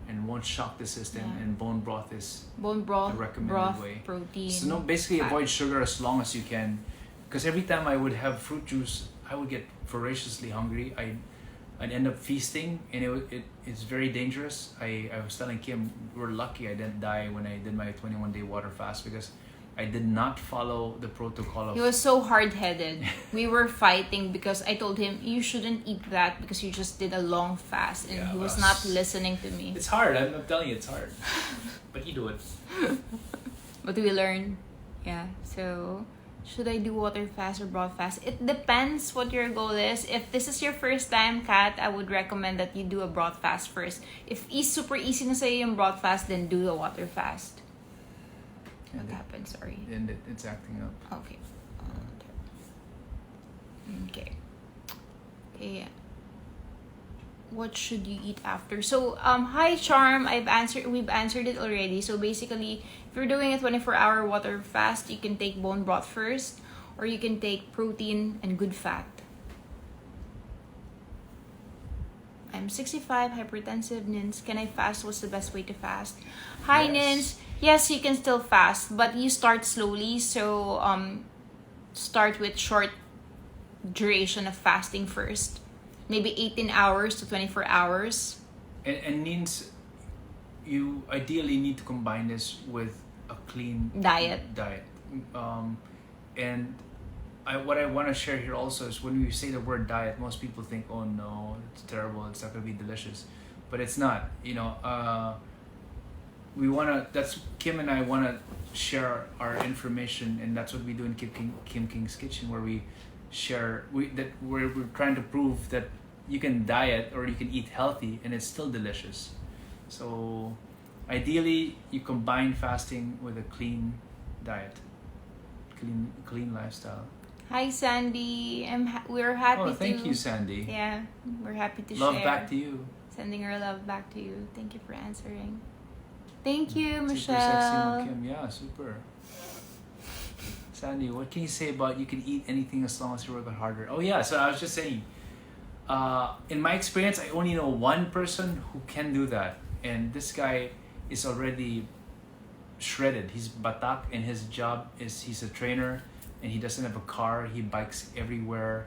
and won't shock the system, Yeah. and bone broth is Bone broth, the recommended broth, way. protein. So basically fat. avoid sugar as long as you can, because every time I would have fruit juice, I would get voraciously hungry. I'd end up feasting, and it's very dangerous. I was telling Kim, we're lucky I didn't die when I did my 21-day water fast, because I did not follow the protocol of... He was so hard-headed. We were fighting because I told him, you shouldn't eat that because you just did a long fast, and Yeah, he was well, not listening to me. It's hard, I'm telling you, it's hard. But you do it. But we learned. Yeah, so should I do water fast or broth fast? It depends what your goal is. If this is your first time, Kat, I would recommend that you do a broth fast first. If it's super easy na sa'yo yung broth fast, then do a water fast. What happened? Sorry. And it's acting up. Okay. Okay. Okay. What should you eat after? So, hi Charm. We've answered it already. So basically, if you're doing a 24-hour water fast, you can take bone broth first, or you can take protein and good fat. I'm 65, hypertensive, Nins. Can I fast? What's the best way to fast? Hi, Yes. Nins. Yes, you can still fast, but you start slowly. So, start with short duration of fasting first. Maybe 18 hours to 24 hours. And means you ideally need to combine this with a clean Diet. And what I want to share here also is when we say the word diet, most people think, oh no, it's terrible, it's not going to be delicious. But it's not. That's Kim and I want to share our information, and that's what we do in Kim King's Kitchen, where we share, where we're trying to prove that you can diet or you can eat healthy and it's still delicious. So ideally, you combine fasting with a clean diet, clean lifestyle. Hi, Sandy. We're happy Oh, thank you, Sandy. Yeah, we're happy to Love share. back to you. Sending our love back to you. Thank you for answering. Thank you, Super sexy, Michelle. Kim. Yeah, super. Sandy, what can you say about you can eat anything as long as you work out harder? Oh yeah, so I was just saying, in my experience, I only know one person who can do that, and this guy is already shredded. He's batak, and his job is he's a trainer, and he doesn't have a car. He bikes everywhere,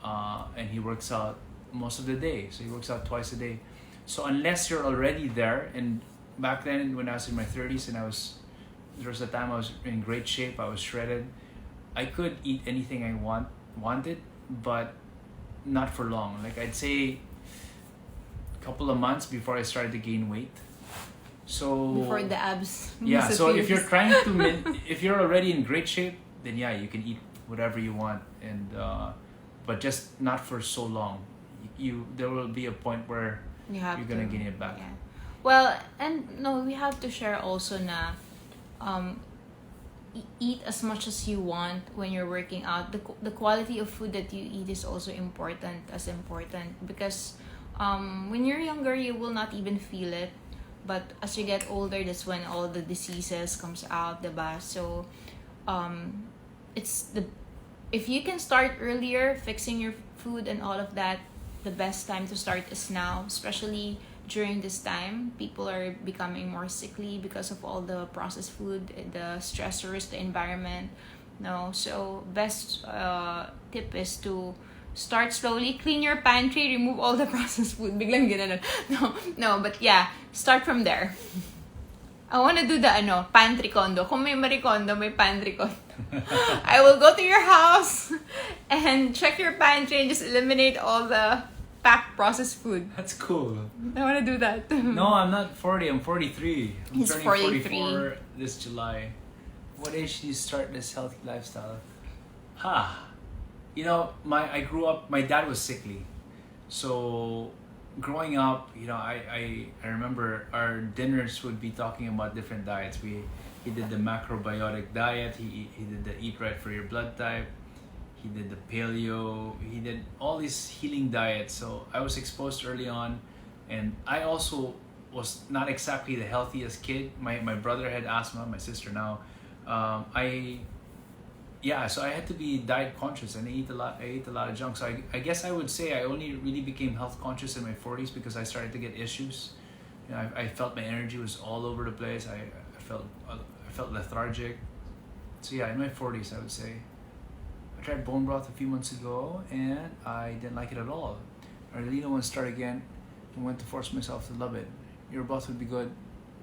and he works out most of the day. So he works out twice a day. So unless you're already there, and back then when I was in my 30s and there was a time I was in great shape, I was shredded, I could eat anything I wanted, but not for long. Like I'd say a couple of months before I started to gain weight. So Before the abs. yeah, so if you're disappears. trying to if you're already in great shape, then yeah, you can eat whatever you want, and but just not for so long. There will be a point where You have you're gonna to, gain it back. Yeah. Well, and no, we have to share also na eat as much as you want when you're working out. The quality of food that you eat is also important because when you're younger you will not even feel it, but as you get older that's when all the diseases comes out, diba? So it's the if you can start earlier fixing your food and all of that, the best time to start is now, especially during this time. People are becoming more sickly because of all the processed food, the stressors, the environment. No, so best tip is to start slowly, clean your pantry, remove all the processed food. Biglang ginanon. No, but yeah, start from there. I want to do the pantry condo. Kung may Marie Kondo, may pantry condo. I will go to your house and check your pantry and just eliminate all the packed processed food. That's cool. I want to do that. No, I'm not 40. I'm 43. I'm He's turning 43. 44 this July. What age do you start this healthy lifestyle? I grew up. My dad was sickly, so growing up, I remember our dinners would be talking about different diets. He did the macrobiotic diet. He did the eat right for your blood type. He did the paleo. He did all these healing diets. So I was exposed early on, and I also was not exactly the healthiest kid. My brother had asthma. My sister now. So I had to be diet conscious, and I ate a lot of junk. So I guess I would say I only really became health conscious in my 40s because I started to get issues. I felt my energy was all over the place. I felt lethargic. So yeah, in my 40s, I would say. I tried bone broth a few months ago, and I didn't like it at all. I really don't want to start again. I want to force myself to love it. Your broth would be good.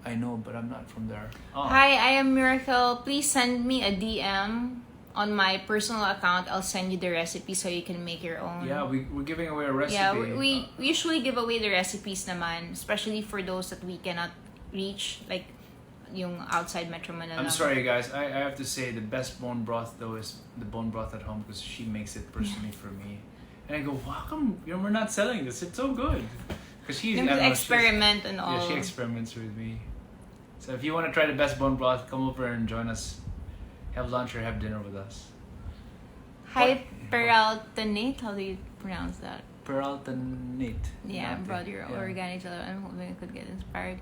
I know, but I'm not from there. Oh. Hi, I am Miracle. Please send me a DM on my personal account. I'll send you the recipe so you can make your own. Yeah, we're giving away a recipe. Yeah, we usually give away the recipes naman, especially for those that we cannot reach, like yung outside Metro Manila. I'm sorry, guys. I have to say the best bone broth though is the bone broth at home because she makes it personally for me. And I go, how come we're not selling this? It's so good. Because she's experiment and all. Yeah, she experiments with me. So if you want to try the best bone broth, come over and join us. Have lunch or have dinner with us. Hyperaltonate, how do you pronounce that? Peraltonate. Yeah, Latte. brought your Yeah. organic gelato. I'm hoping I could get inspired.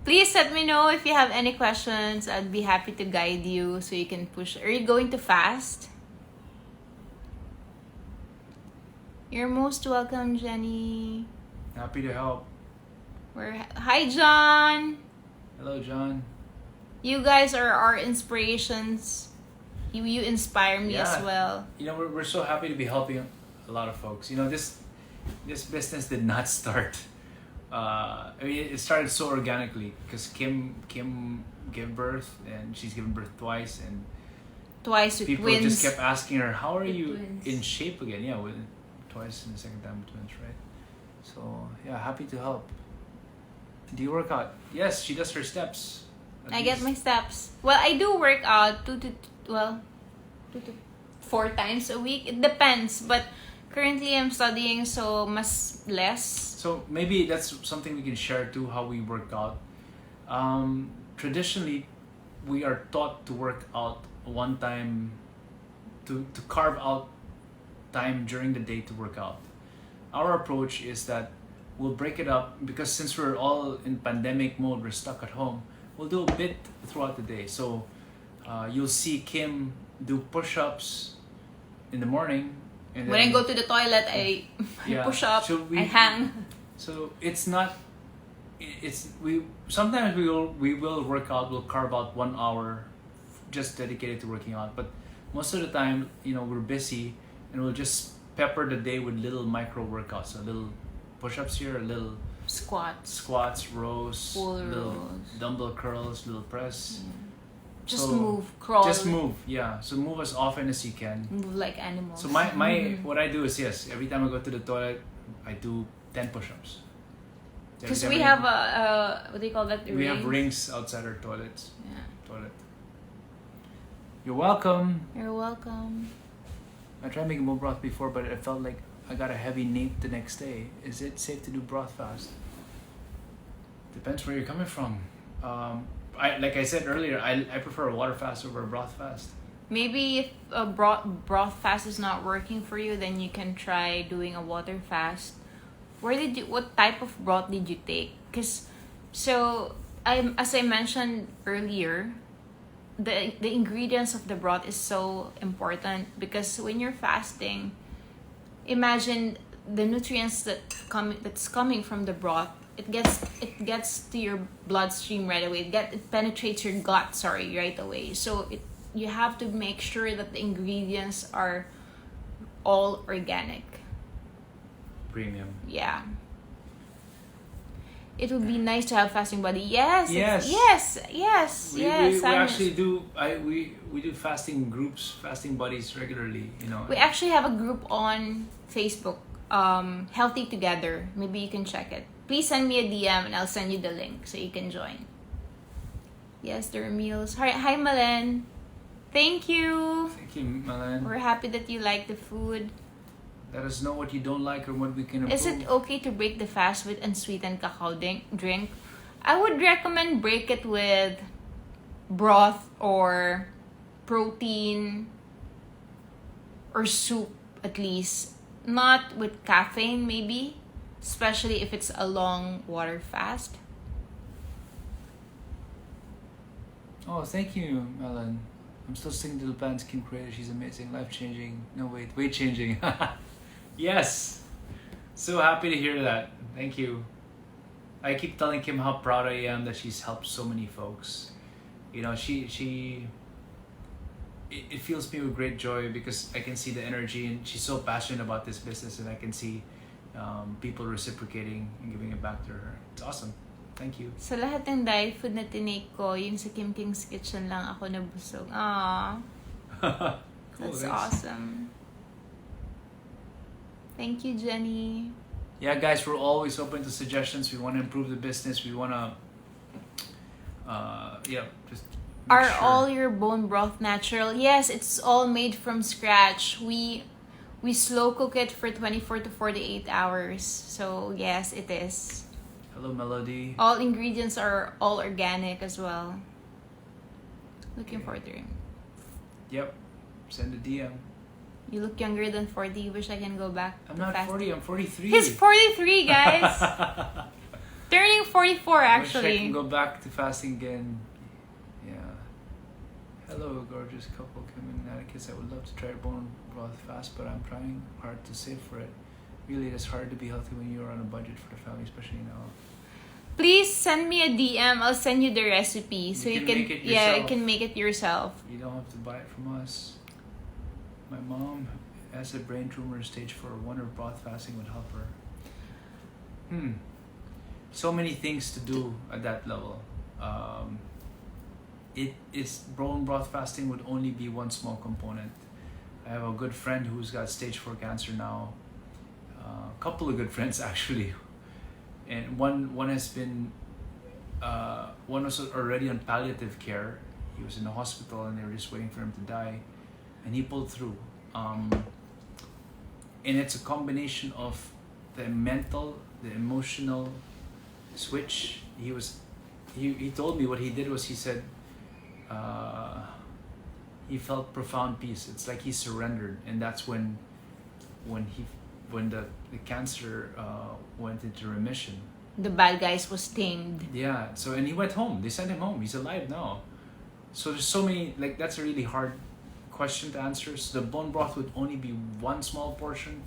Please let me know if you have any questions. I'd be happy to guide you so you can push. Are you going to fast? You're most welcome, Jenny. Happy to help. Hi, John. Hello, John. You guys are our inspirations. You inspire me as Yeah. well. We're so happy to be helping a lot of folks. This business did not start. It started so organically because Kim gave birth, and she's given birth twice, and Twice with people twins. just kept asking her, "How are With you twins. in shape again?" Yeah, with twice, and the second time with twins, right? So yeah, happy to help. Do you work out? Yes, she does her steps. I get my steps. Well, I do work out 2 to 4 times a week. It depends, but currently I'm studying, so mas less. So maybe that's something we can share too, how we work out. Traditionally, we are taught to work out one time to carve out time during the day to work out. Our approach is that we'll break it up because since we're all in pandemic mode, we're stuck at home. We'll do a bit throughout the day. So you'll see Kim do push-ups in the morning. And When I go to the toilet, I push up, So I hang. So it's not. We sometimes we will work out. We'll carve out 1 hour, just dedicated to working out. But most of the time, we're busy, and we'll just pepper the day with little micro workouts. A little push-ups here, a little squats, rows, Pull little rows. dumbbell curls, little press. Just So, move, crawl. Just move, yeah. So move as often as you can. Move like animals. So my what I do is every time I go to the toilet, I do 10 push-ups. Every Because time we I- have a what do you call that? we have rings outside our toilets. Yeah. Toilet. You're welcome. You're welcome. I tried making more broth before, but it felt like I got a heavy nape the next day. Is it safe to do broth fast? Depends where you're coming from. Like I said earlier, I prefer a water fast over a broth fast. Maybe if a broth fast is not working for you, then you can try doing a water fast. What type of broth did you take? As I mentioned earlier, the ingredients of the broth is so important because when you're fasting, imagine the nutrients that's coming from the broth. It gets to your bloodstream right away. It penetrates your gut, right away. So you have to make sure that the ingredients are all organic. Premium. Yeah. It would be nice to have fasting buddy. Yes. We Simon. actually do. We do fasting groups, fasting buddies regularly. We actually have a group on Facebook, Healthy Together. Maybe you can check it. Please send me a DM and I'll send you the link so you can join. Yes, there are meals. Hi Malen. Thank you. Thank you, Malan. We're happy that you like the food. Let us know what you don't like or what we can improve. Is it okay to break the fast with unsweetened cacao drink? I would recommend break it with broth or protein or soup at least. Not with caffeine maybe, especially if it's a long water fast. Oh, thank you, Malan. I'm still singing to the band Kim Creator. She's amazing, life-changing. No, wait, weight-changing. Yes. So happy to hear that. Thank you. I keep telling Kim how proud I am that she's helped so many folks. It fills me with great joy because I can see the energy and she's so passionate about this business and I can see people reciprocating and giving it back to her. It's awesome. Thank you. Sa lahat ng diet food na tinake ko, yung sa Kim King's Kitchen lang ako nabusog. Aww. Cool, That's thanks. awesome. Thank you, Jenny. Yeah, guys, we're always open to suggestions. We want to improve the business. We want to, just. make Are sure. all your bone broth natural? Yes, it's all made from scratch. We slow cook it for 24 to 48 hours. So yes, it is. Hello, Melody. All ingredients are all organic as well. Looking forward to it. Yep. Send a DM. You look younger than 40. Wish I can go back. I'm to not fasting. 40. I'm 43. He's 43, guys. Turning 44 Wish I actually. can go back to fasting again. Yeah. Hello, gorgeous couple, Kim and Atticus. I would love to try bone broth fast, but I'm trying hard to save for it. Really, it is hard to be healthy when you're on a budget for the family, especially now. Please send me a DM. I'll send you the recipe so you can make it you yourself. can make it yourself. You don't have to buy it from us. My mom has a brain tumor stage 4. Wonder if broth fasting would help her. So many things to do at that level. Bone broth fasting would only be one small component. I have a good friend who's got stage 4 cancer now. A couple of good friends actually, and one has been one was already on palliative care. He was in the hospital and they were just waiting for him to die, and he pulled through. And it's a combination of the mental, the emotional switch. He told me what he did was he said he felt profound peace. It's like he surrendered, and that's when the cancer went into remission. The bad guys was tamed. Yeah. So and he went home. They sent him home. He's alive now. So there's so many, like, that's a really hard question to answer. So the bone broth would only be one small portion.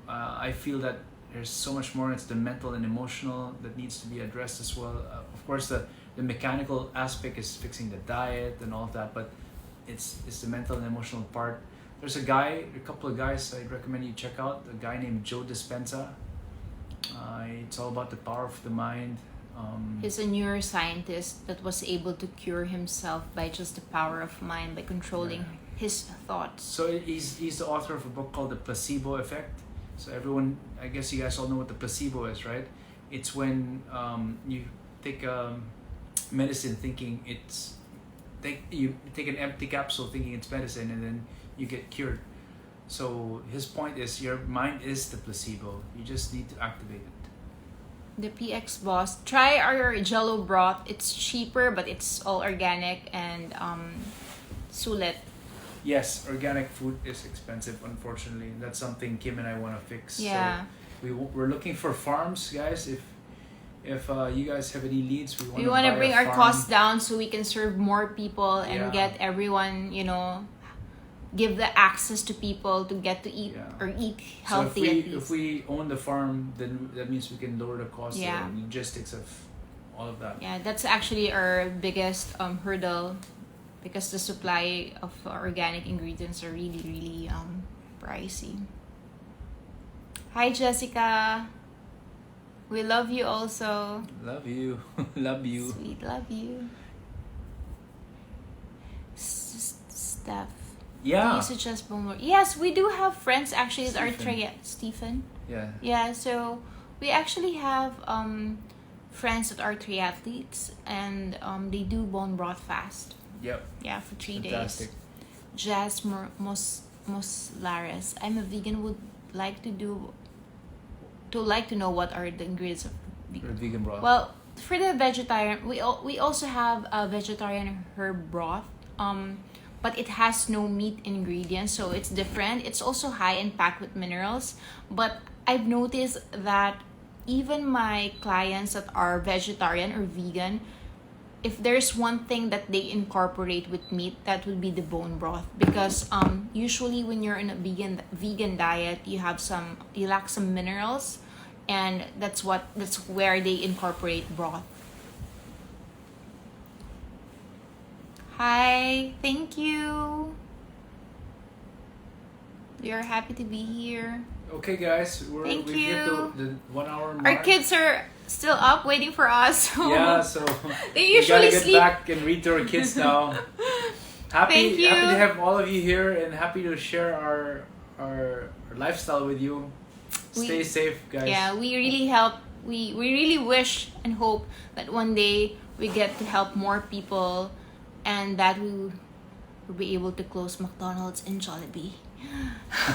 I feel that there's so much more. It's the mental and emotional that needs to be addressed as well. Of course, the mechanical aspect is fixing the diet and all of that, but it's the mental and emotional part. There's a couple of guys I'd recommend you check out. A guy named Joe Dispenza. It's all about the power of the mind. He's a neuroscientist that was able to cure himself by just the power of mind, by controlling his thoughts. So he's the author of a book called The Placebo Effect. So everyone, I guess you guys all know what the placebo is, right? It's when you take medicine thinking you take an empty capsule thinking it's medicine, and then you get cured. So his point is your mind is the placebo. You just need to activate it. The PX Boss. Try our Jello broth. It's cheaper, but it's all organic and sulit. Yes, organic food is expensive, unfortunately. That's something Kim and I want to fix. Yeah. So we're looking for farms, guys. If you guys have any leads, we want to bring our costs down so we can serve more people and get everyone, give the access to people to get to eat or eat healthy. So if we own the farm, then that means we can lower the cost and logistics of all of that. Yeah, that's actually our biggest hurdle, because the supply of organic ingredients are really, really pricey. Hi, Jessica. We love you also. Love you. Love you. Sweet, love you. Steph. Yeah. Can you suggest more? Yes, we do have friends actually that are Stephen. Yeah. Yeah, so we actually have friends that are triathletes, and they do bone broth fast. Yep. Yeah, for 3 Fantastic. days. Jazz Moslares. I'm a vegan. Would like to know what are the ingredients of vegan broth. Well, for the vegetarian, we also have a vegetarian herb broth. But it has no meat ingredients, so it's different. It's also high and packed with minerals. But I've noticed that even my clients that are vegetarian or vegan, if there's one thing that they incorporate with meat, that would be the bone broth. Because usually when you're in a vegan diet, you lack some minerals, and that's where they incorporate broth. Hi, thank you. We are happy to be here. Okay, guys, Thank we've you. hit the 1 hour mark. Our kids are still up waiting for us. So Yeah, so they we usually gotta get sleep. back and read to our kids now. Thank you. Happy to have all of you here, and happy to share our lifestyle with you. Stay safe, guys. Yeah, we really really wish and hope that one day we get to help more people, and that we will be able to close McDonald's and Jollibee.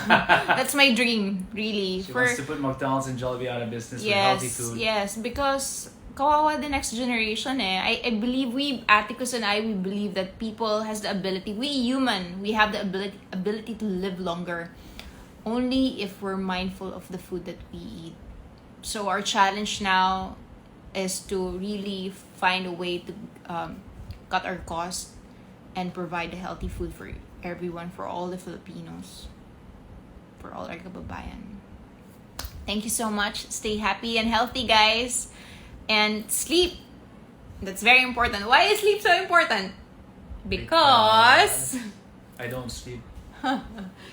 That's my dream, really. She wants to put McDonald's and Jollibee out of business with healthy food. Yes, because kawawa the next generation I believe Atticus and I, we believe that people has the ability, we have the ability to live longer only if we're mindful of the food that we eat. So our challenge now is to really find a way to cut our costs and provide a healthy food for everyone, for all the Filipinos, for all our kababayan. Thank you so much. Stay happy and healthy, guys. And sleep. That's very important. Why is sleep so important? Because I don't sleep.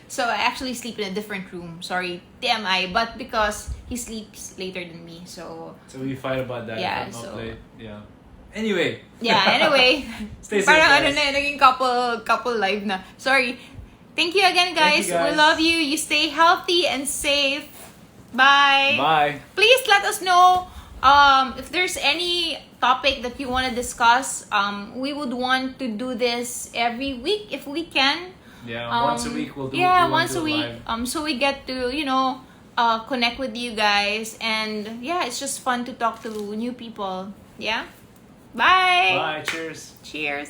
so I actually sleep in a different room. Sorry, TMI. But because he sleeps later than me, so we fight about that. Yeah, if I'm so up late. Yeah. Anyway. Stay safe, parang guys. naging couple live na. Sorry. Thank you again, guys. Thank you, guys. We love you. You stay healthy and safe. Bye. Bye. Please let us know if there's any topic that you want to discuss. We would want to do this every week if we can. Yeah, once a week we'll do. Yeah, we'll once do a week. live. So we get to connect with you guys, and yeah, it's just fun to talk to new people. Yeah. Bye. Bye. Cheers. Cheers.